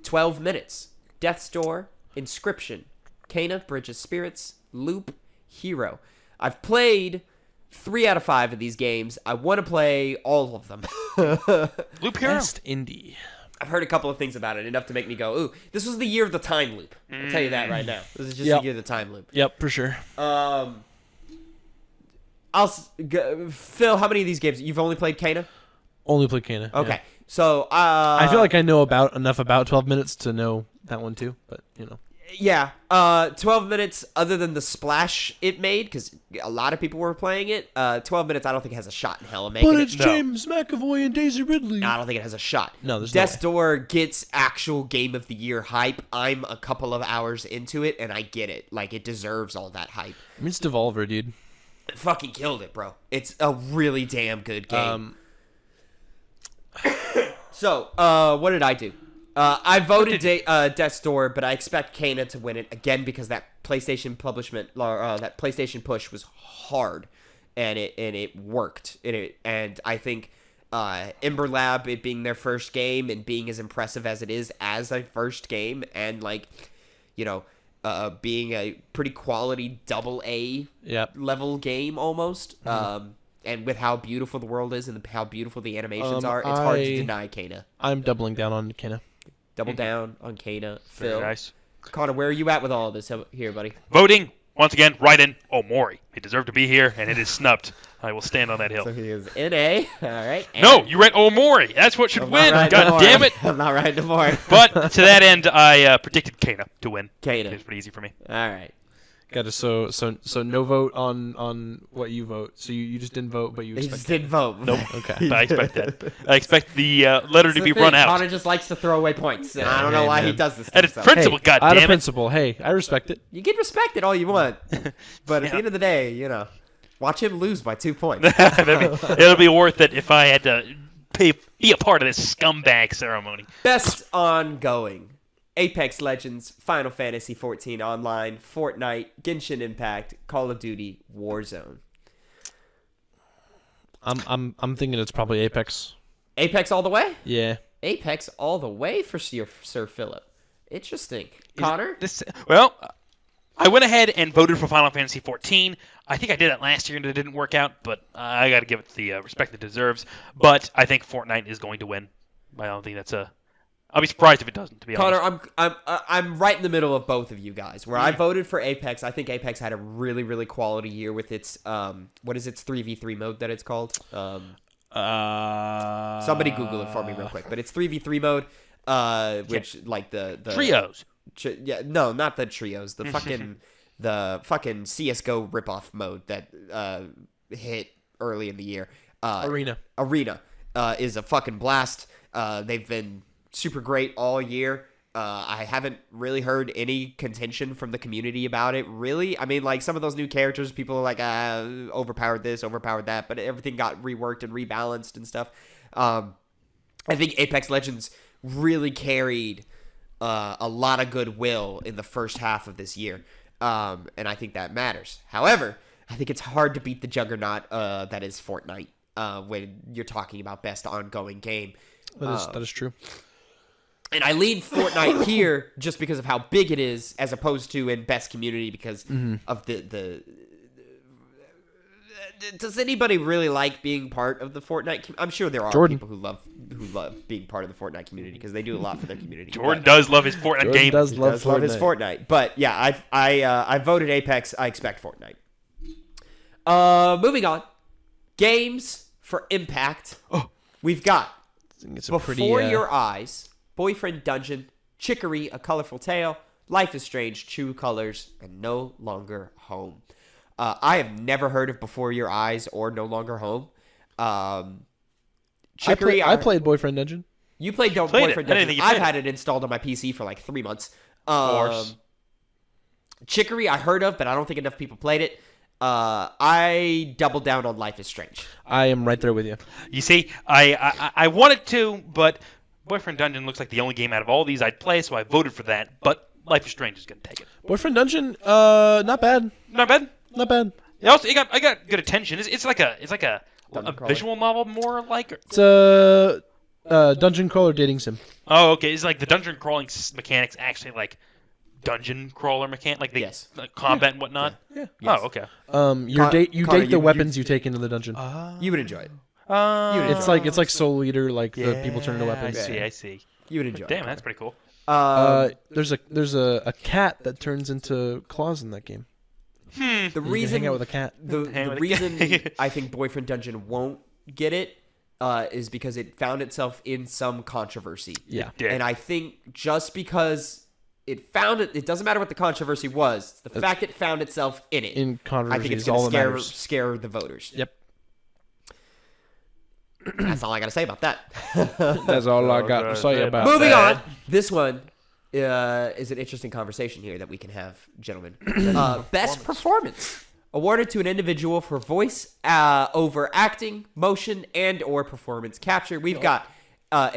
12 Minutes. Death's Door. Inscription. Kena, Bridge of Spirits. Loop. Hero. I've played 3 out of 5 of these games. I want to play all of them. Loop Hero. Best indie. I've heard a couple of things about it, enough to make me go, ooh, this was the year of the time loop. I'll tell you that right now. This is just Yep. the year of the time loop. Yep, for sure. Phil, how many of these games? You've only played Kena? Only play Kana. Okay. Yeah. So, I feel like I know enough about 12 Minutes to know that one too, but you know. yeah, 12 Minutes, other than the splash it made, because a lot of people were playing it, 12 Minutes I don't think has a shot in hell of making But it. it's James McAvoy and Daisy Ridley. No, I don't think it has a shot. No, there's no Death's way. Door gets actual Game of the Year hype. I'm a couple of hours into it, and I get it. Like, it deserves all that hype. I mean, it's Devolver, dude. It fucking killed it, bro. It's a really damn good game. So, what did I do? I voted Death's Door, but I expect Kena to win it again because that PlayStation that PlayStation push was hard, and it worked. And I think Ember Lab, it being their first game and being as impressive as it is as a first game, and being a pretty quality AA Yep. level game almost. And with how beautiful the world is and how beautiful the animations are, it's hard to deny Kena. I'm doubling down on Kana. Double down on Kena. Very Phil. nice. Connor, where are you at with all of this here, buddy? Voting once again. Right in Omori. He deserved to be here, and it is snubbed. I will stand on that hill. So he is NA. All right. No, you read Omori. That's what should I'm win. not God riding damn Omori. it. I'm not riding the board. But to that end, I predicted Kana to win. Kena. It was pretty easy for me. All right. Got to so no vote on what you vote. So you just didn't vote, but you He expect. just didn't vote. Nope. Okay. I expect that. I expect the letter to be run out. Connor just likes to throw away points, and I don't know why he does this. That is stuff. principle. God out of damn it. principle. Hey, I respect it. You can respect it all you want, but at the Yeah. end of the day, watch him lose by 2 points. It'll be worth it if I had to be a part of this scumbag ceremony. Best ongoing: Apex Legends, Final Fantasy XIV Online, Fortnite, Genshin Impact, Call of Duty, Warzone. I'm thinking it's probably Apex. Apex all the way? Yeah. Apex all the way for Sir Philip. Interesting. Connor? Well, I went ahead and voted for Final Fantasy XIV. I think I did that last year and it didn't work out, but I got to give it the respect it deserves. But I think Fortnite is going to win. I don't think that's a. I'll be surprised if it doesn't. To be honest, Connor, I'm right in the middle of both of you guys. Where I voted for Apex, I think Apex had a really, really quality year with its what is its 3v3 mode that it's called? Somebody Google it for me real quick. But it's 3v3 mode, which like the trios. Yeah, no, not the trios. The fucking CS:GO ripoff mode that hit early in the year. Arena is a fucking blast. They've been super great all year. I haven't really heard any contention from the community about it, really. I mean, like, some of those new characters, people are like, overpowered this, overpowered that, but everything got reworked and rebalanced and stuff. I think Apex Legends really carried a lot of goodwill in the first half of this year, and I think that matters. However, I think it's hard to beat the juggernaut that is Fortnite when you're talking about best ongoing game. That is true. And I lead Fortnite here just because of how big it is, as opposed to in best community because of the does anybody really like being part of the Fortnite? I'm sure there are Jordan. people who love being part of the Fortnite community because they do a lot for their community. Jordan does love his Fortnite Jordan game. does He love does love his Fortnite. Fortnite. But yeah, I voted Apex. I expect Fortnite. Moving on. Games for Impact. Oh. We've got It's a Before pretty, Your Eyes, Boyfriend Dungeon, Chicory, A Colorful Tale, Life is Strange, True Colors, and No Longer Home. I have never heard of Before Your Eyes or No Longer Home. Chicory, I played Boyfriend Dungeon. You played Played it. Boyfriend I didn't Dungeon. think you I've played had it installed on my PC for like 3 months. course. Chicory, I heard of, but I don't think enough people played it. I doubled down on Life is Strange. I am right there with you. You see, I wanted to, but Boyfriend Dungeon looks like the only game out of all these I'd play, so I voted for that. But Life is Strange is going to take it. Boyfriend Dungeon, not bad. Not bad. Not bad. I got good attention. It's like a Dungeon crawler. visual novel more like. It's a dungeon crawler dating sim. Oh, okay. It's like the dungeon crawling mechanics actually like dungeon crawler mechanic, like the Yes. combat and whatnot. Yeah. Yes. Oh, okay. You Connor, date the you- weapons you take into the dungeon. You would enjoy it. It's like Soul Eater, like the people turn into weapons. I see. You would enjoy Damn, it. that's pretty cool. There's a cat that turns into claws in that game. The You can reason hang out with a cat. the Hang with a reason cat. I think Boyfriend Dungeon won't get it is because it found itself in some controversy. Yeah. Yeah. And I think just because it doesn't matter what the controversy was. It's the fact it found itself in it. In I controversy think it's is going all to that matters. scare the voters. Yep. That's all I got to say about that. That's all I got to say about Moving that. on. This one is an interesting conversation here that we can have, gentlemen. Best performance awarded to an individual for voice over acting, motion, and or performance capture. We've got off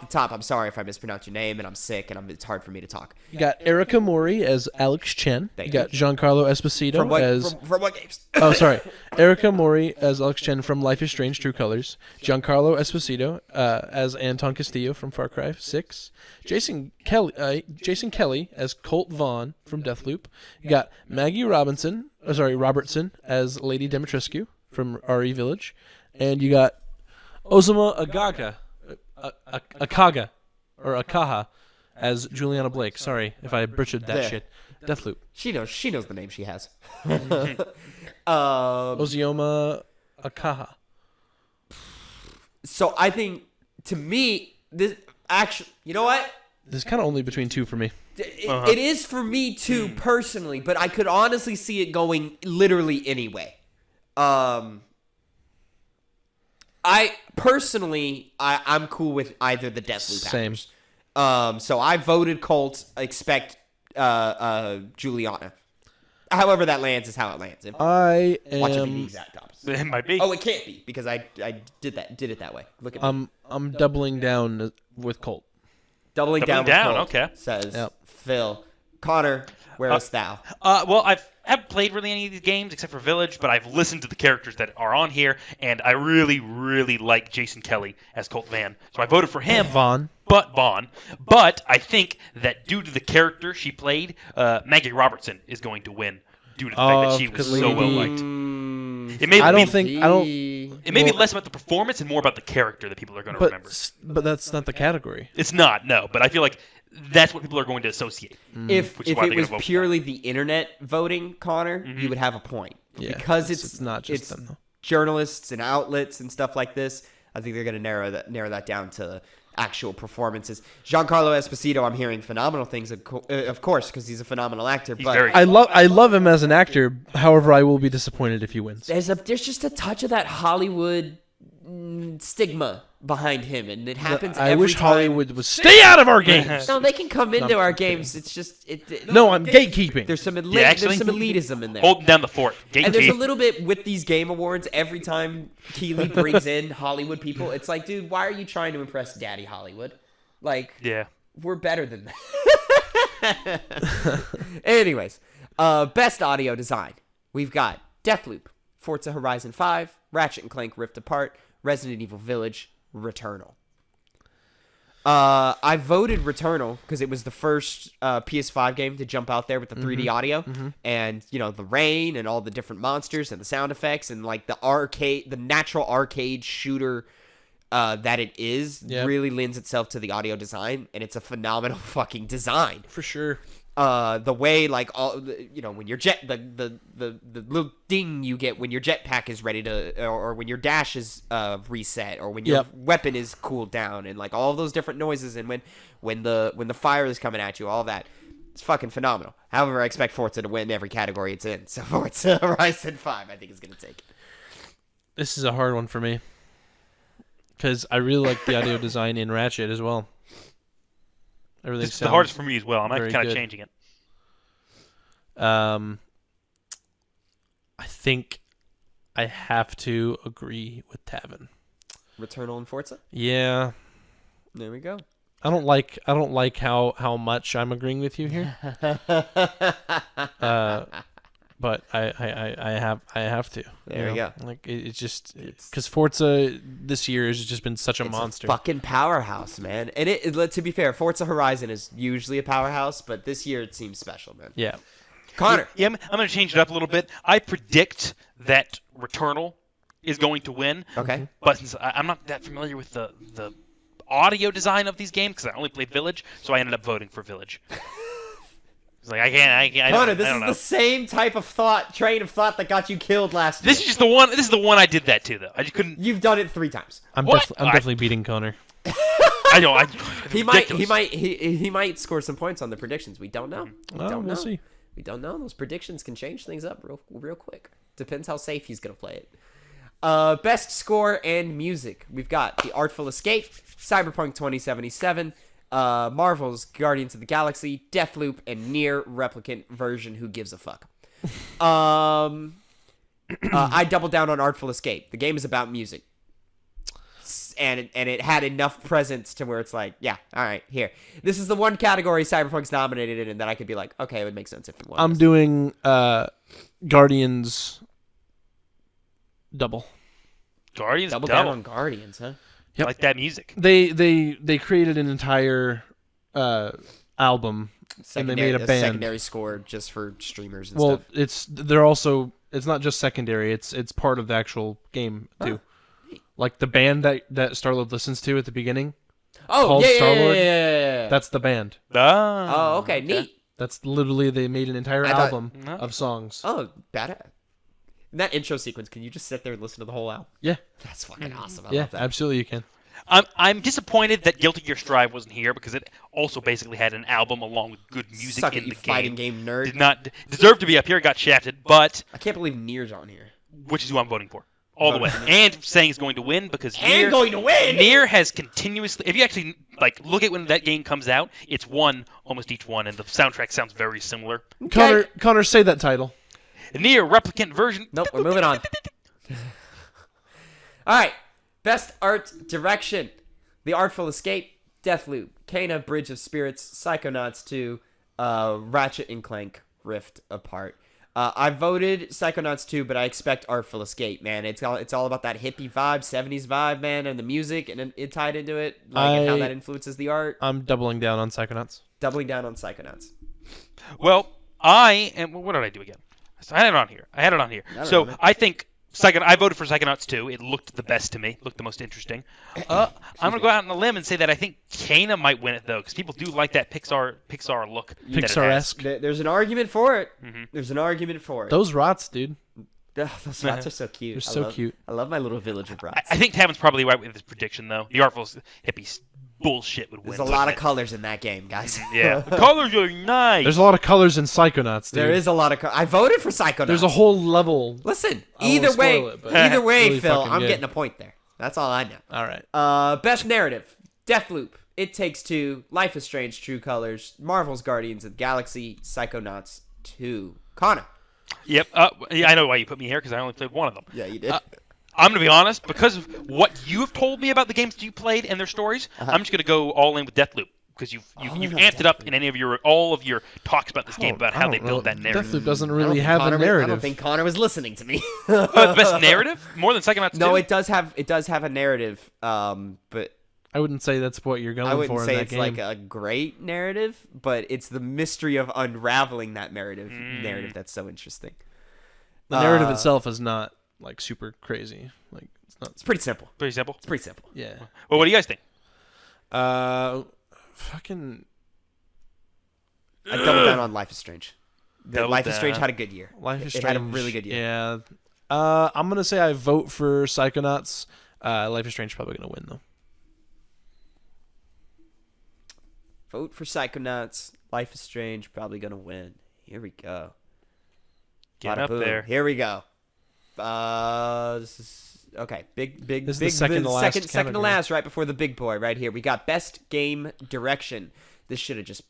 the top. I'm sorry if I mispronounce your name, and I'm sick, and it's hard for me to talk. You got Erica Mori as Alex Chen. Thank You got Giancarlo Esposito From what as... from what games? Oh, sorry. Erica Mori as Alex Chen from Life is Strange: True Colors. Giancarlo Esposito as Anton Castillo from Far Cry 6. Jason Kelly as Colt Vaughn from Deathloop. You got Maggie Robertson as Lady Dimitrescu from RE Village. And you got Ozuma Akaha as Juliana Blake. Sorry if I butchered that There. shit. Deathloop. She knows the name she has. Ozioma Akaha. So I think to me this actually, you know what? This is kind of only between two for me. It is for me too personally, but I could honestly see it going literally anyway. I personally, I'm cool with either the Deathloop Same. actors. So I voted Colt. Expect Juliana. However that lands is how it lands. I Watch it be the am. exact opposite. It might be. Oh, it can't be because I did it that way. Look at me. I'm doubling down with Colt. Doubling down. down, With Colt, okay. Says Yep. Phil. Connor, where's thou? Well, I haven't played really any of these games except for Village, but I've listened to the characters that are on here, and I really, really like Jason Kelly as Colt Van. So I voted for him. Vaughn. But I think that due to the character she played, Maggie Robertson is going to win due to the fact that she was because so Lady- well liked. Mm, It may I be, don't think. I don't. it may be less about the performance and more about the character that people are going to remember. But that's not the category. It's not, no, but I feel like that's what people are going to associate. If Which is why it they're was gonna vote for purely the internet voting, Connor, you would have a point. Yeah, Because it's not just it's them, though. journalists and outlets and stuff like this. I think they're going to narrow that down to actual performances. Giancarlo Esposito, I'm hearing phenomenal things, of course, because he's a phenomenal actor. He's but very- I love him as an actor. However, I will be disappointed if he wins. there's just a touch of that Hollywood stigma behind him, and it happens. I every wish time. Hollywood would stay out of our games. No, they can come into No, our I'm kidding. games. It's just No, I'm gatekeeping. There's some actually- there's some elitism in there. Holding down the fort. And there's a Gatekeep. little bit with these game awards. Every time Keeley brings in Hollywood people, it's like, dude, why are you trying to impress Daddy Hollywood? Like, Yeah. we're better than that. Anyways, best audio design. We've got Deathloop, Forza Horizon 5, Ratchet and Clank Rift Apart, Resident Evil Village, Returnal. I voted Returnal because it was the first PS5 game to jump out there with the 3D audio and the rain and all the different monsters and the sound effects and like the natural arcade shooter that it is really lends itself to the audio design, and it's a phenomenal fucking design For sure. The way like all when your the little ding you get when your jetpack is ready to or when your dash is reset or when your weapon is cooled down and like all those different noises and when the fire is coming at you, all that, it's fucking phenomenal. However, I expect Forza to win every category it's in, so Forza Horizon 5 I think is gonna take it. This is a hard one for me because I really like the audio design in Ratchet as well. Everything This is the hardest for me as well. I'm actually kind of good. changing it. I think I have to agree with Tavin. Returnal and Forza. Yeah, There we go. I don't like how much I'm agreeing with you here. But I have to. There we go. Like it's just because Forza this year has just been such a monster. A fucking powerhouse, man. And it to be fair, Forza Horizon is usually a powerhouse, but this year it seems special, man. Yeah. Connor. Yeah, I'm going to change it up a little bit. I predict that Returnal is going to win. Okay. But since I'm not that familiar with the audio design of these games, because I only played Village, so I ended up voting for Village. It's like I can't. Connor, this is the same type of train of thought that got you killed last year. This is just the one. This is the one I did that to, though. I just couldn't. You've done it 3 times. I'm What? definitely beating Connor. I know. He might score some points on the predictions. We don't know. We'll see. We don't know. Those predictions can change things up real quick. Depends how safe he's gonna play it. Best score and music. We've got The Artful Escape, Cyberpunk 2077, Marvel's Guardians of the Galaxy, Deathloop, and Nier Replicant version. Who gives a fuck? I doubled down on Artful Escape. The game is about music. And it had enough presence to where it's like, yeah, all right, here. This is the one category Cyberpunk's nominated in, and that I could be like, okay, it would make sense if it was. I'm doing Guardians double. Guardians double down on Guardians, huh? Yep. Like that music. They created an entire album and they made a band. Secondary score just for streamers and stuff. Well, it's not just secondary. It's part of the actual game too. Like the band that Starlord listens to at the beginning. Oh, called yeah, Star-Lord, yeah. That's the band. Oh, okay, neat. That's literally they made an entire album of songs. Oh, badass. In that intro sequence, can you just sit there and listen to the whole album? Yeah. That's fucking awesome. I Yeah, love that. absolutely you can. I'm disappointed that Guilty Gear Strive wasn't here because it also basically had an album along with good music Suck in it, the you fighting game nerd. Did not deserve to be up here. Got shafted, but I can't believe Nier's on here. which is who I'm voting for all the way, and saying he's going to win because Nier has continuously. If you actually look at when that game comes out, it's won almost each one, and the soundtrack sounds very similar. Okay. Connor, say that title. Nier Replicant version. Nope, we're moving on. All right, best art direction: The Artful Escape, Deathloop, Kena Bridge of Spirits, Psychonauts 2, Ratchet and Clank Rift Apart. I voted Psychonauts 2, but I expect Artful Escape, man. It's all about that hippie vibe, 70s vibe, man, and the music, and it tied into it, and how that influences the art. I'm doubling down on Psychonauts. Doubling down on Psychonauts. Well, I am. What did I do again? I had it on here. So I think I voted for Psychonauts 2. It looked the best to me. Looked the most interesting. I'm gonna go out on a limb and say that I think Kena might win it though, because people do like that Pixar look. Pixar-esque. There's an argument for it. Mm-hmm. There's an argument for it. Those rots, dude. Those rats are so cute. They're so cute. I love my little village of rats. I think Tavin's probably right with his prediction though. The Artful Hippie bullshit would win. There's a lot of colors in that game, guys. Yeah, the colors are nice. There's a lot of colors in Psychonauts, dude. There is a lot of I voted for Psychonauts. There's a whole level. Listen, I won't either way, spoil it, but really Phil, fucking I'm good. getting a point there. That's all I know. All right. Best narrative: Deathloop, It Takes Two, Life is Strange: True Colors, Marvel's Guardians of the Galaxy, Psychonauts 2. Connor. Yep. Yeah, I know why you put me here because I only played one of them. Yeah, you did. I'm gonna be honest, because of what you have told me about the games you played and their stories. I'm just gonna go all in with Deathloop because you've amped it up in all of your talks about this game about how they build that narrative. Deathloop doesn't really have a narrative. I don't think Connor was listening to me. The best narrative, more than Psychonauts 2? No, it does have a narrative. But I wouldn't say that's what you're going I wouldn't for say in that it's game. like a great narrative, but it's the mystery of unraveling that narrative that's so interesting. The narrative itself is not like super crazy. Like it's not. It's pretty simple. Pretty simple. It's pretty simple. Yeah. Well, what do you guys think? Fucking. I doubled down on Life is Strange. Double Life is Strange down. had a good year. Life is It Strange. had a really good year. Yeah. I'm gonna say I vote for Psychonauts. Life is Strange probably gonna win though. Vote for Psychonauts. Life is Strange probably gonna win. Here we go. Get Bada up boom. there. Here we go. This is okay. Big. This is big, the second to last second to category. last, right before the big boy. Right here, we got best game direction. This should have just.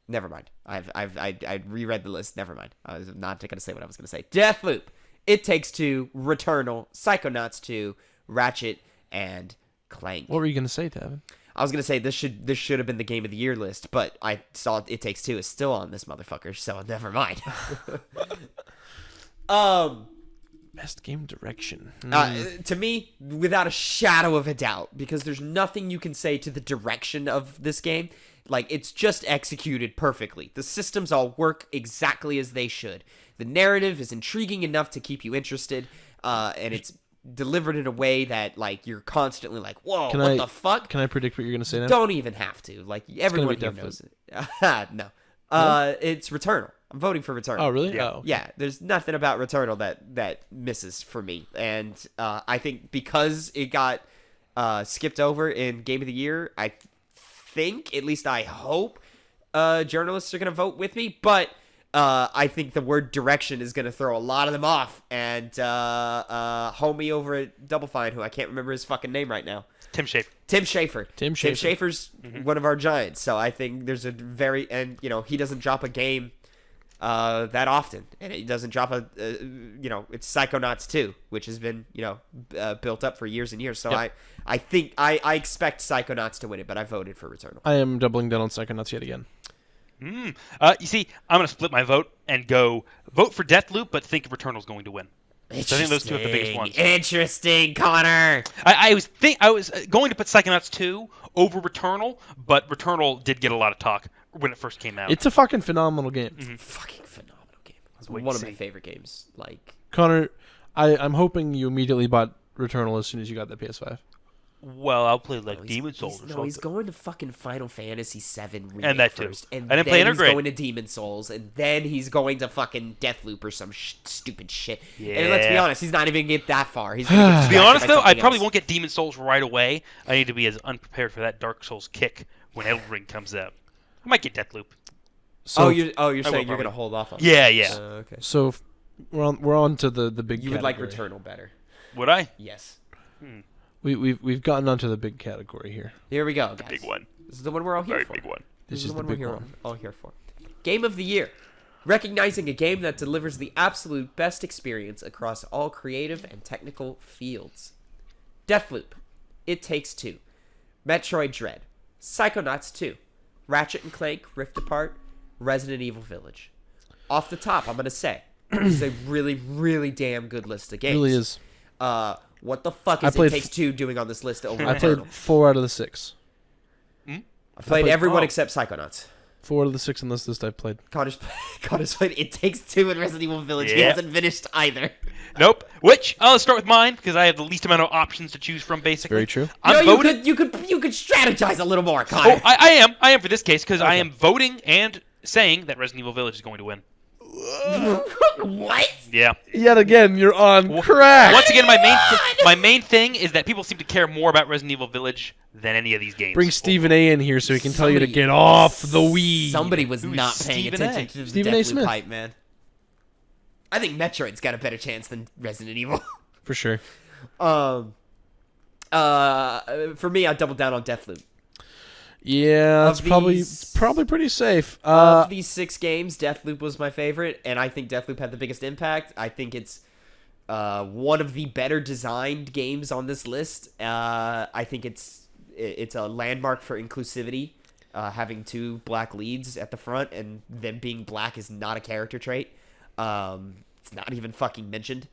Never mind. I reread the list. Never mind. I was not going to say what I was going to say. Deathloop, It Takes Two, Returnal, Psychonauts 2, Ratchet, and Clank. What were you gonna say, Tavin? I was gonna say this should have been the Game of the Year list, but I saw It Takes Two is still on this motherfucker, so never mind. Best game direction. To me, without a shadow of a doubt, because there's nothing you can say to the direction of this game. Like, it's just executed perfectly. The systems all work exactly as they should. The narrative is intriguing enough to keep you interested, and it's delivered in a way that, like, you're constantly like, whoa, what the fuck? Can I predict what you're gonna say now? Don't even have to. Like, everyone be here knows it. No. It's Returnal. I'm voting for Returnal. Oh, really? Yeah. Oh. Yeah, there's nothing about Returnal that misses for me. And I think because it got skipped over in Game of the Year, I think, at least I hope, journalists are going to vote with me. But I think the word direction is going to throw a lot of them off. And homie over at Double Fine, who I can't remember his fucking name right now. Tim Schafer. Tim Schafer. Tim Schafer's one of our giants. So I think there's a and he doesn't drop a game that often, and it doesn't drop it's Psychonauts 2, which has been built up for years and years. So Yep. I think I expect Psychonauts to win it, but I voted for Returnal. I am doubling down on Psychonauts yet again. You see, I'm going to split my vote and go vote for Deathloop, but think Returnal's going to win. So I think those two are the biggest ones. Interesting, Connor. I was going to put Psychonauts 2 over Returnal, but Returnal did get a lot of talk when it first came out. It's a fucking phenomenal game. Fucking phenomenal game. It's wait one to of my see. favorite games. Like, Connor, I'm hoping you immediately bought Returnal as soon as you got that PS5. Well, I'll play like Demon Souls or he's something. going to fucking Final Fantasy VII remake And that too. first, and I didn't then play he's Intergrade. going to Demon Souls, and then he's going to fucking Deathloop or some stupid shit. And let's be Yeah. honest, he's not even gonna get that far. He's gonna get To be distracted honest, by though, I something probably else. won't get Demon Souls right away. I need to be as unprepared for that Dark Souls kick when Elden Ring comes out. I might get Deathloop. So You're saying will you're probably. gonna hold off on? Yeah, yeah. Okay. So we're on to the big. You would like category. Returnal better? Would I? Yes. We've gotten onto the big category here. Here we go, guys. Big one. This is the one we're all here Very for. big one. This This is is the one the we're big here, one. all here for. Game of the Year. Recognizing a game that delivers the absolute best experience across all creative and technical fields. Deathloop. It Takes Two. Metroid Dread. Psychonauts 2. Ratchet and Clank Rift Apart. Resident Evil Village. Off the top, I'm going to say, this is a really, really damn good list of games. It really is. What the fuck I is It played Takes Two doing on this list over I played Returnal? 4 out of the 6. I played played- everyone oh. except Psychonauts. 4 out of the 6 on this list I've played. Connor's played It Takes Two and Resident Evil Village. He Yeah. hasn't finished either. Nope. Which I'll start with mine because I have the least amount of options to choose from. Basically, Very true. I'm you voting. could strategize a little more, Connor. Oh, I am for this case because I am voting and saying that Resident Evil Village is going to win. What? Yeah. Yet again, you're on crack. Once again, my main thing is that people seem to care more about Resident Evil Village than any of these games. Bring Stephen A. in here so he can tell you to Somebody- get off the weed. Somebody was Who's not paying Stephen attention A? to the Stephen A. Deathloop Smith. hype, man. I think Metroid's got a better chance than Resident Evil. For sure. For me, I'd double down on Deathloop. Yeah, Of that's probably these- probably pretty safe. Of these 6 games, Deathloop was my favorite, and I think Deathloop had the biggest impact. I think it's one of the better designed games on this list. I think it's a landmark for inclusivity, having 2 black leads at the front, and them being black is not a character trait. It's not even fucking mentioned.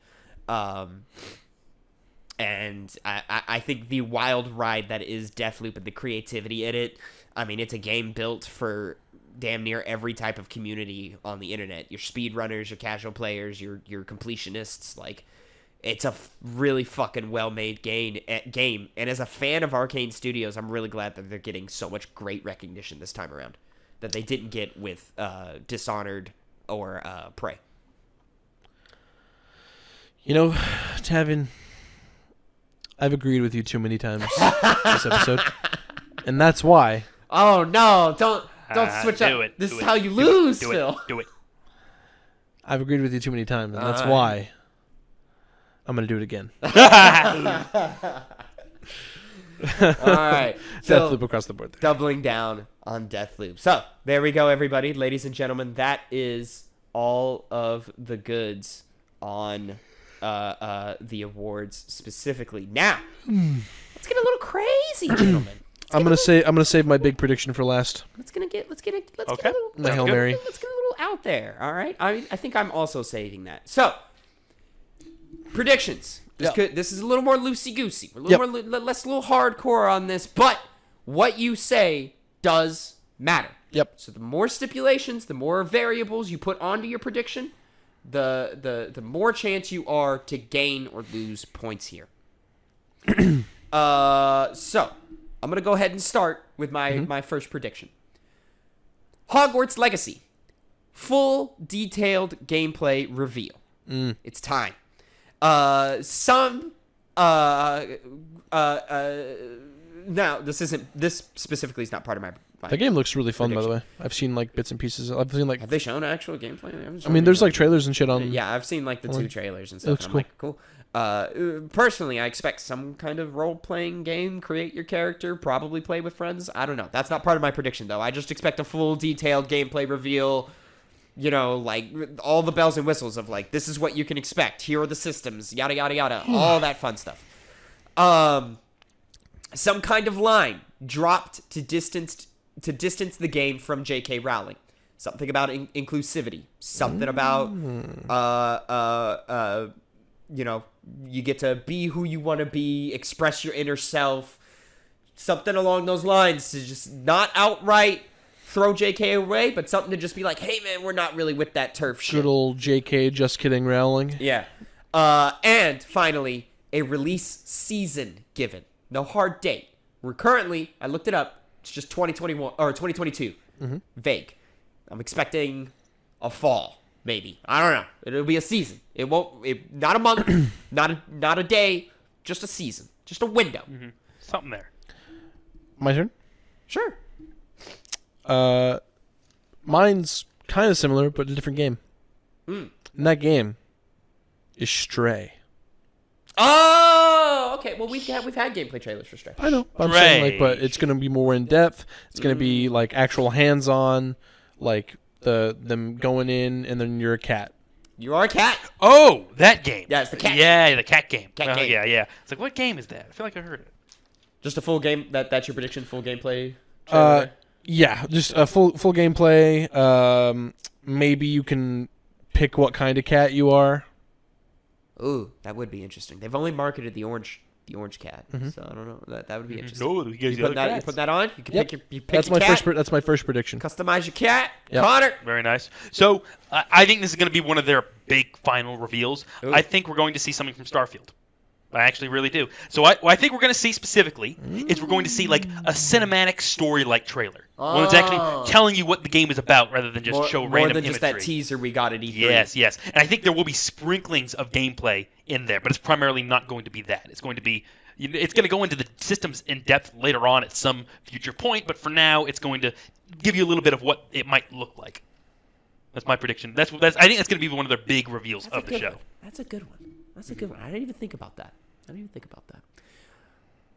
And I think the wild ride that is Deathloop and the creativity in it, I mean, it's a game built for damn near every type of community on the internet. Your speedrunners, your casual players, your completionists. Like, it's a really fucking well-made game. And as a fan of Arcane Studios, I'm really glad that they're getting so much great recognition this time around that they didn't get with Dishonored or Prey. You know, Tavin, I've agreed with you too many times this episode, and that's why. Oh no! Don't switch up. This is how you lose, Phil. Do it. I've agreed with you too many times, and that's why I'm gonna do it again. All right, Deathloop across the board. There. Doubling down on Deathloop. So there we go, everybody, ladies and gentlemen. That is all of the goods on the awards specifically. Now, let's get a little crazy, gentlemen. I'm gonna save my big prediction for last. Let's get a Okay. little, The Hail Mary. let's get a little out there. All right. I think I'm also saving that. So, predictions. This is a little more loosey goosey. We're a little more less a little hardcore on this, but what you say does matter. Yep. So the more stipulations, the more variables you put onto your prediction, the more chance you are to gain or lose points here. So I'm gonna go ahead and start with my first prediction. Hogwarts Legacy, full detailed gameplay reveal. It's time. Now this specifically is not part of my The game looks really fun, by the way. I've seen like bits and pieces. I've seen like. Have they shown actual gameplay? I mean, there's like trailers and shit on. Yeah, I've seen like the 2 trailers and stuff. looks And I'm like, cool. Personally, I expect some kind of role-playing game. Create your character, probably play with friends. I don't know. That's not part of my prediction, though. I just expect a full, detailed gameplay reveal. You know, like all the bells and whistles of like, this is what you can expect. Here are the systems. Yada yada yada. All that fun stuff. Some kind of line dropped to distance the game from J.K. Rowling. Something about inclusivity. Something about you know, you get to be who you want to be, express your inner self. Something along those lines to just not outright throw JK away, but something to just be like, hey man, we're not really with that turf shit. Good old JK, just kidding, Rowling. Yeah. And finally, a release season given. No hard date. We're currently, I looked it up, it's just 2021 or 2022. Vague. I'm expecting a fall, maybe. I don't know. It'll be a season. Not a month, not a day, just a season. Just a window. Something there. My turn? Sure. Mine's kind of similar, but a different game. And that game is Stray. Oh, okay. Well, we've had gameplay trailers for Stray. I know. I'm saying like, but it's gonna be more in depth. It's gonna be like actual hands-on, like them going in, and then you're a cat. You are a cat. Oh, that game. Yeah, it's the cat. Yeah, the cat game. Cat game. Yeah. It's like, what game is that? I feel like I heard it. Just a full game. That's your prediction. Full gameplay. Trailer? Yeah, just a full gameplay. Maybe you can pick what kind of cat you are. Ooh, that would be interesting. They've only marketed the orange cat, so I don't know. That would be interesting. No, you You put that on. You can Yep. pick That's your my cat. that's my first prediction. Customize your cat. Yep. Connor. Very nice. So I think this is going to be one of their big final reveals. Ooh. I think we're going to see something from Starfield. I actually really do. So what I think we're going to see specifically is we're going to see like a cinematic story-like trailer. One that's actually telling you what the game is about rather than just show More random than just that imagery. teaser we got at E3. Yes. And I think there will be sprinklings of gameplay in there, but it's primarily not going to be that. It's going to go into the systems in depth later on at some future point, but for now, it's going to give you a little bit of what it might look like. That's my prediction. I think that's going to be one of their big reveals of the show. That's a good one. I didn't even think about that.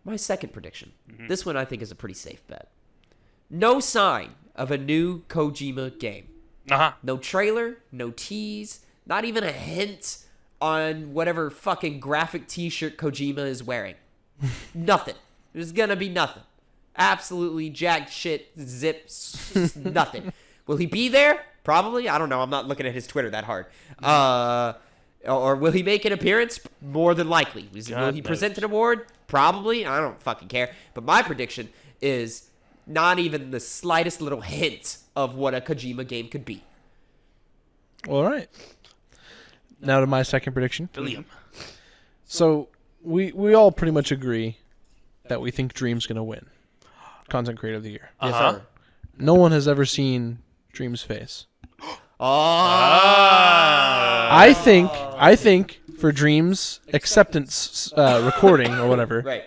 My second prediction. This one I think is a pretty safe bet. No sign of a new Kojima game. No trailer, no tease, not even a hint on whatever fucking graphic t-shirt Kojima is wearing. Nothing. There's gonna be nothing. Absolutely jack shit, zips, nothing. Will he be there? Probably. I don't know. I'm not looking at his Twitter that hard. Or will he make an appearance? More than likely. Will he present an award? Probably. I don't fucking care. But my prediction is not even the slightest little hint of what a Kojima game could be. All right. Now to my second prediction. William. So we all pretty much agree that we think Dream's going to win Content Creator of the Year. Yes, sir. No one has ever seen Dream's face. I I think for Dream's acceptance recording or whatever, Right.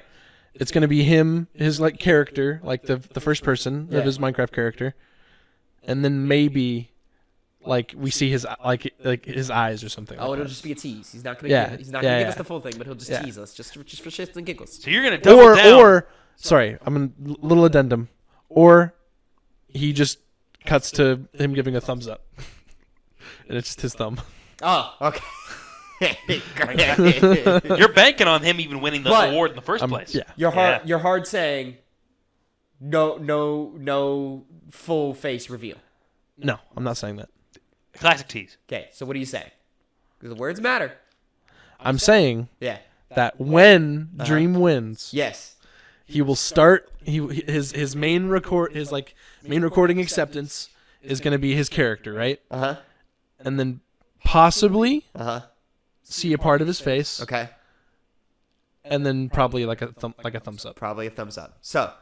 it's going to be him, his like character, like the first person Yeah. of his Minecraft character, and then maybe like we see his like his eyes or something. Oh, like it'll that. just be a tease. He's not gonna. Yeah. He's not gonna give Yeah. us the full thing, but he'll just tease us, just for shits and giggles. So you're gonna double down. Or sorry, I'm a little addendum. Or he just cuts to him giving a thumbs up, and it's just his thumb. Oh, okay. You're banking on him even winning the But- award in the first place. Yeah. You're hard saying. No full face reveal. No, I'm not saying that. Classic tease. Okay, so what are you saying? Because the words matter. I'm saying Yeah. that when Dream wins, Yes. he will start. His main recording acceptance is going to be his character, right? Uh-huh. And then possibly Uh-huh. see a part of his face, Okay. and then probably like a thumbs up. Probably a thumbs up. So,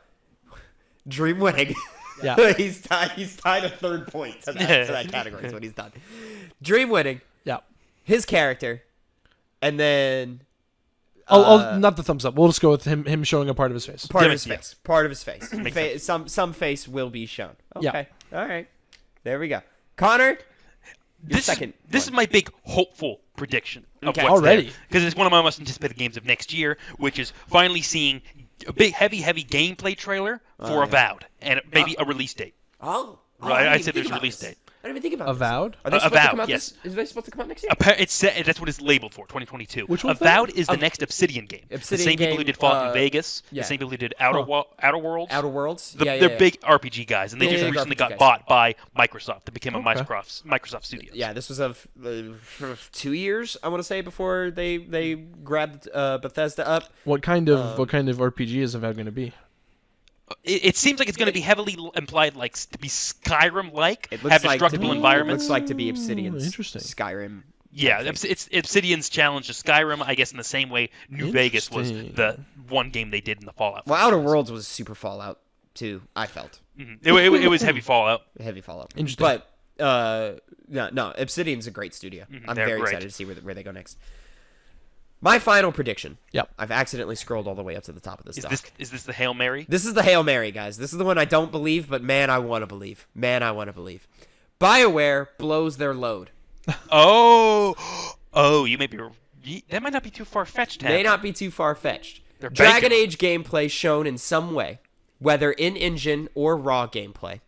Dream winning. Yeah. he's tied a third point to that category. Is what he's done. Dream winning. Yeah. His character, and then Not the thumbs up. We'll just go with him showing a part of his face. part of Yeah, his yeah. face. Part of his face. Makes Some face will be shown. Yeah. Okay. All right. There we go. Connor. This second is my big hopeful prediction of Okay. what's Already? because it's one of my most anticipated games of next year, which is finally seeing a big heavy gameplay trailer for Avowed and maybe a release date. Oh. Right, I I didn't said think there's a about release this. date. I didn't even think about Avowed? this. Are they supposed to Avowed, come out yes. Is they supposed to come out next year? It's that's what it's labeled for, 2022. Which one's Avowed that? is the next Obsidian game. Obsidian the same people who game, did Fallout New Vegas, yeah. the same people who did Outer Worlds. Outer Worlds? They're big RPG guys, and they just Big recently RPG got guys. bought by Microsoft. They became a Okay. Microsoft studio. Yeah, this was of 2 years, I want to say, before they grabbed Bethesda up. What kind of RPG is Avowed going to be? It seems like it's going to be heavily implied, like to be Skyrim-like, It have looks like to destructible be, environments. looks like to be Obsidian's Interesting. Skyrim. Yeah, thing. it's Obsidian's challenge to Skyrim, I guess, in the same way New Vegas was Interesting. the one game they did in the Fallout. Well, Outer franchise. Worlds was super Fallout too. I felt It was heavy Fallout. heavy Fallout. Interesting. But no, Obsidian's a great studio. I'm they're very great. excited to see where they go next. My final prediction. Yep. I've accidentally scrolled all the way up to the top of this doc. Is this the Hail Mary? This is the Hail Mary, guys. This is the one I don't believe, but man, I want to believe. Man, I want to believe. BioWare blows their load. Oh, you may be. That might not be too far fetched. May not be too far-fetched. They're Dragon banking. Age gameplay shown in some way, whether in-engine or raw gameplay.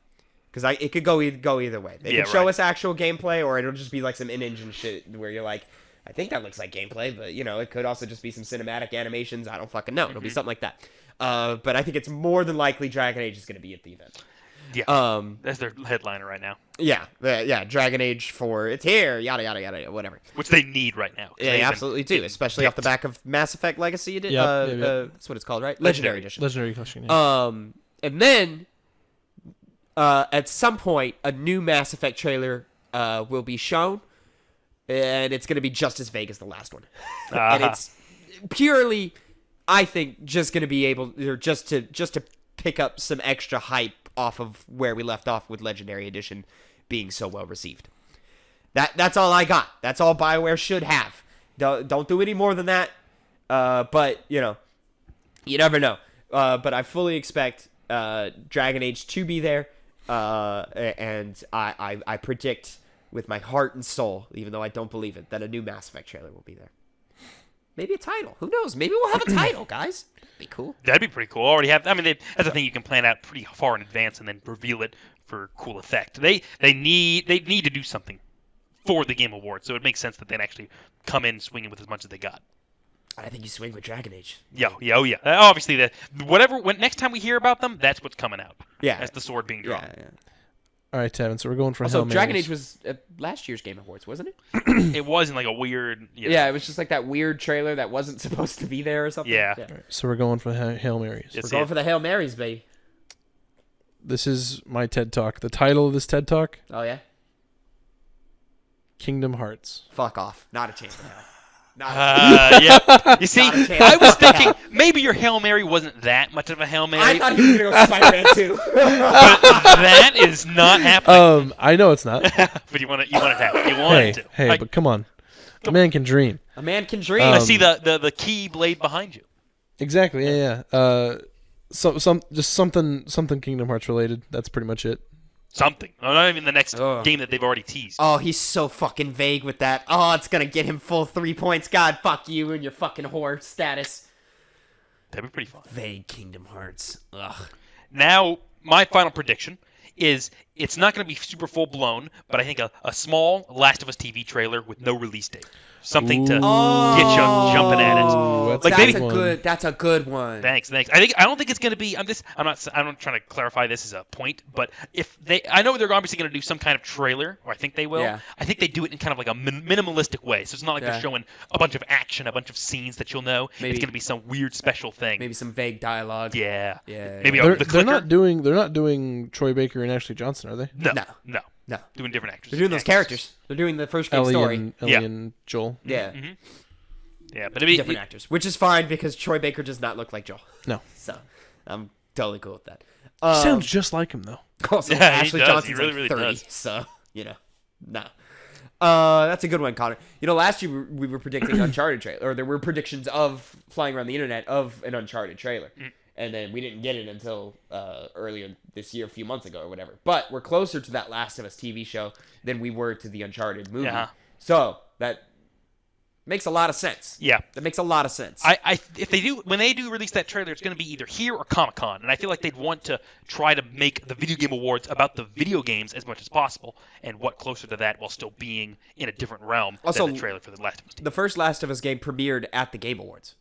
Because it could go either way. They could show right. us actual gameplay, or it'll just be like some in-engine shit where you're like, I think that looks like gameplay, but, it could also just be some cinematic animations. I don't fucking know. It'll be something like that. But I think it's more than likely Dragon Age is going to be at the event. Yeah, that's their headliner right now, Yeah, Dragon Age 4, it's here, yada, yada, yada, whatever. which they need right now. 'cause Yeah, they've been absolutely do, getting especially off the picked. back of Mass Effect Legacy Edition. Yep. That's what it's called, right? Legendary Edition. Legendary Collection. Yeah. And then, at some point, a new Mass Effect trailer will be shown, and it's going to be just as vague as the last one. And it's purely, I think, just going to be able, or just to pick up some extra hype off of where we left off with Legendary Edition being so well received. That's all I got. That's all BioWare should have. Don't do any more than that. But you never know. But I fully expect Dragon Age to be there, and I predict with my heart and soul, even though I don't believe it, that a new Mass Effect trailer will be there. Maybe a title. Who knows? Maybe we'll have a title, guys. Be cool. That'd be pretty cool. Already have. I mean, that's a thing you can plan out pretty far in advance and then reveal it for cool effect. They need to do something for the Game Awards, so it makes sense that they'd actually come in swinging with as much as they got. I think you swing with Dragon Age. Yeah. Obviously, next time we hear about them, that's what's coming out. Yeah. That's the sword being drawn. Yeah. All right, Tavin. So we're going for Also, Hail Dragon Marys. Age was at last year's Game Awards, wasn't it? It was in like a weird. Yeah, it was just like that weird trailer that wasn't supposed to be there or something. Yeah. All right, so we're going for Hail Marys. It's We're going it. for the Hail Marys, baby. This is my TED Talk. The title of this TED Talk: Oh yeah. Kingdom Hearts. Fuck off. Not a chance in hell. Not a Yeah. You see, Not a chance. I was thinking maybe your Hail Mary wasn't that much of a Hail I Mary, thought he was gonna go Spider-Man 2. but that is not happening. I know it's not. But you want it to happen. You want it to. Hey, but come on. A man can dream. A man can dream. I see the key blade behind you. Exactly. Yeah. Just something Kingdom Hearts related. That's pretty much it. Something. Not even the next Ugh. game that they've already teased. Oh, he's so fucking vague with that. Oh, it's gonna get him full 3 points. God, fuck you and your fucking whore status. That'd be pretty fun. Vague Kingdom Hearts. Ugh. Now, my final prediction is it's not going to be super full blown, but I think a small Last of Us TV trailer with no release date. Something to get you jumping at it. That's Like that's maybe- a good. That's a good one. Thanks. I don't think it's going to be. I'm not trying to clarify this as a point, but I know they're obviously going to do some kind of trailer, or I think they will. Yeah. I think they do it in kind of like a minimalistic way. So it's not like Yeah. they're showing a bunch of action, a bunch of scenes that you'll know. Maybe- It's going to be some weird special thing. Maybe some vague dialogue. Yeah. Yeah. Maybe They're, the they're clicker. not doing Troy Baker and Ashley Johnson, are they? No. No. Doing different actors. They're doing those characters. They're doing the first game Ellie story. and Yeah. and Joel. Yeah. Yeah, but it'd be Different actors, which is fine because Troy Baker does not look like Joel. No. So I'm totally cool with that. Sounds just like him though. Also, Yeah, he Ashley does. Johnson's He like really 30, does. so no. That's a good one, Connor. Last year we were predicting Uncharted trailer, or there were predictions of flying around the internet of an Uncharted trailer, and then we didn't get it until earlier this year, a few months ago or whatever. But we're closer to that Last of Us TV show than we were to the Uncharted movie, Yeah. so that makes a lot of sense. Yeah. That makes a lot of sense. If they do, when they do release that trailer, it's going to be either here or Comic-Con, and I feel like they'd want to try to make the video game awards about the video games as much as possible, and what closer to that while still being in a different realm Also, than the trailer for the Last of Us. The first Last of Us game premiered at the Game Awards.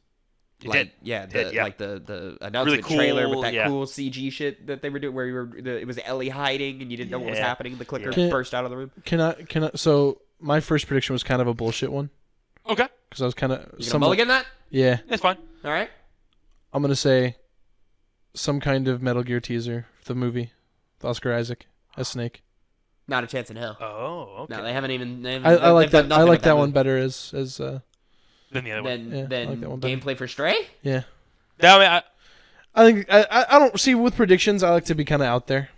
It did. Yeah, Did, yeah. like the announcement cool, trailer with that yeah. cool CG shit that they were doing, where it was Ellie hiding and you didn't know what was Yeah. happening. The clicker Yeah. burst out of the room. Can I? So my first prediction was kind of a bullshit one Okay, because I was kind of You gonna mulligan that? Yeah, that's fine. All right. I'm gonna say some kind of Metal Gear teaser for the movie, with Oscar Isaac as Snake. Not a chance in hell. Oh, okay. No, they haven't even. I like they've done that. I nothing like with that one movie. better as Then the other one. Yeah, I Then like that one better. gameplay for Stray. yeah. That way, I think I don't see with predictions. I like to be kind of out there.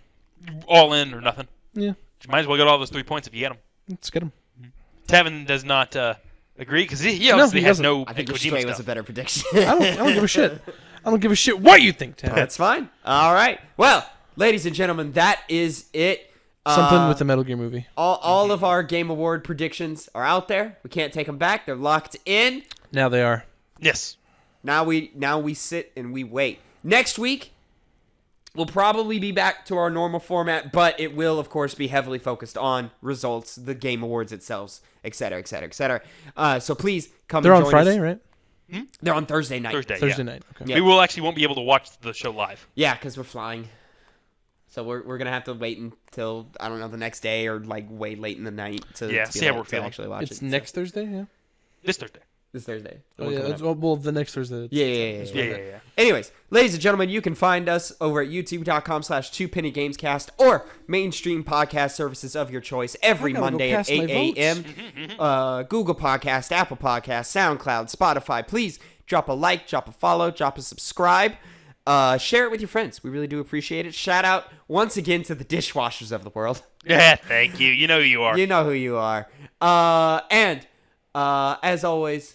all in or nothing. Yeah, You might as well get all those 3 points if you get them. let's get him. Tavin does not agree because he obviously he has doesn't. no I think the Kojima Stray was a stuff. better prediction. I don't give a shit. I don't give a shit what you think, Tam. That's fine. All right. Well, ladies and gentlemen, that is it. Something with the Metal Gear movie. All of our Game Award predictions are out there. We can't take them back. They're locked in. Now they are. Yes. Now we sit and we wait. Next week, we'll probably be back to our normal format, but it will, of course, be heavily focused on results, the Game Awards itself, etc., etc., etc. So please come. They're and on join Friday, us. right? They're on Thursday night. Thursday night. Okay. Yeah. We will actually won't be able to watch the show live. Yeah, because we're flying. So we're gonna have to wait until I don't know the next day or like way late in the night to Yeah, to see be how able we're to feeling. actually watch It's it. next Thursday. Yeah. This Thursday. This Thursday. Oh yeah. Well, the next Thursday. Yeah. Yeah. Anyways, ladies and gentlemen, you can find us over at youtube.com/2penny Gamescast or mainstream podcast services of your choice every I gotta go Monday at cast my 8 a.m. Google Podcast, Apple Podcast, SoundCloud, Spotify. Please drop a like, drop a follow, drop a subscribe. Share it with your friends. We really do appreciate it. Shout out once again to the dishwashers of the world. Yeah, thank you. You know who you are. You know who you are. And as always,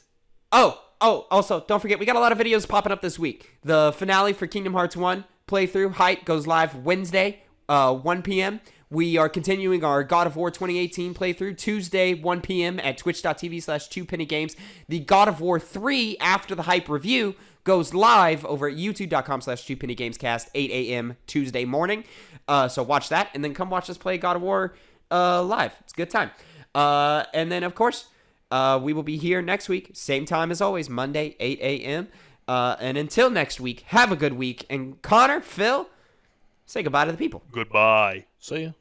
also, don't forget, we got a lot of videos popping up this week. The finale for Kingdom Hearts 1 playthrough, Height, goes live Wednesday, 1 p.m. We are continuing our God of War 2018 playthrough Tuesday, 1 p.m. at twitch.tv/2pennygames. The God of War 3 After the Hype review goes live over at youtube.com/2pennygamescast, 8 a.m. Tuesday morning. So watch that, and then come watch us play God of War live. It's a good time. And then, of course, we will be here next week, same time as always, Monday, 8 a.m. And until next week, have a good week. And Connor, Phil, say goodbye to the people. Goodbye. See ya.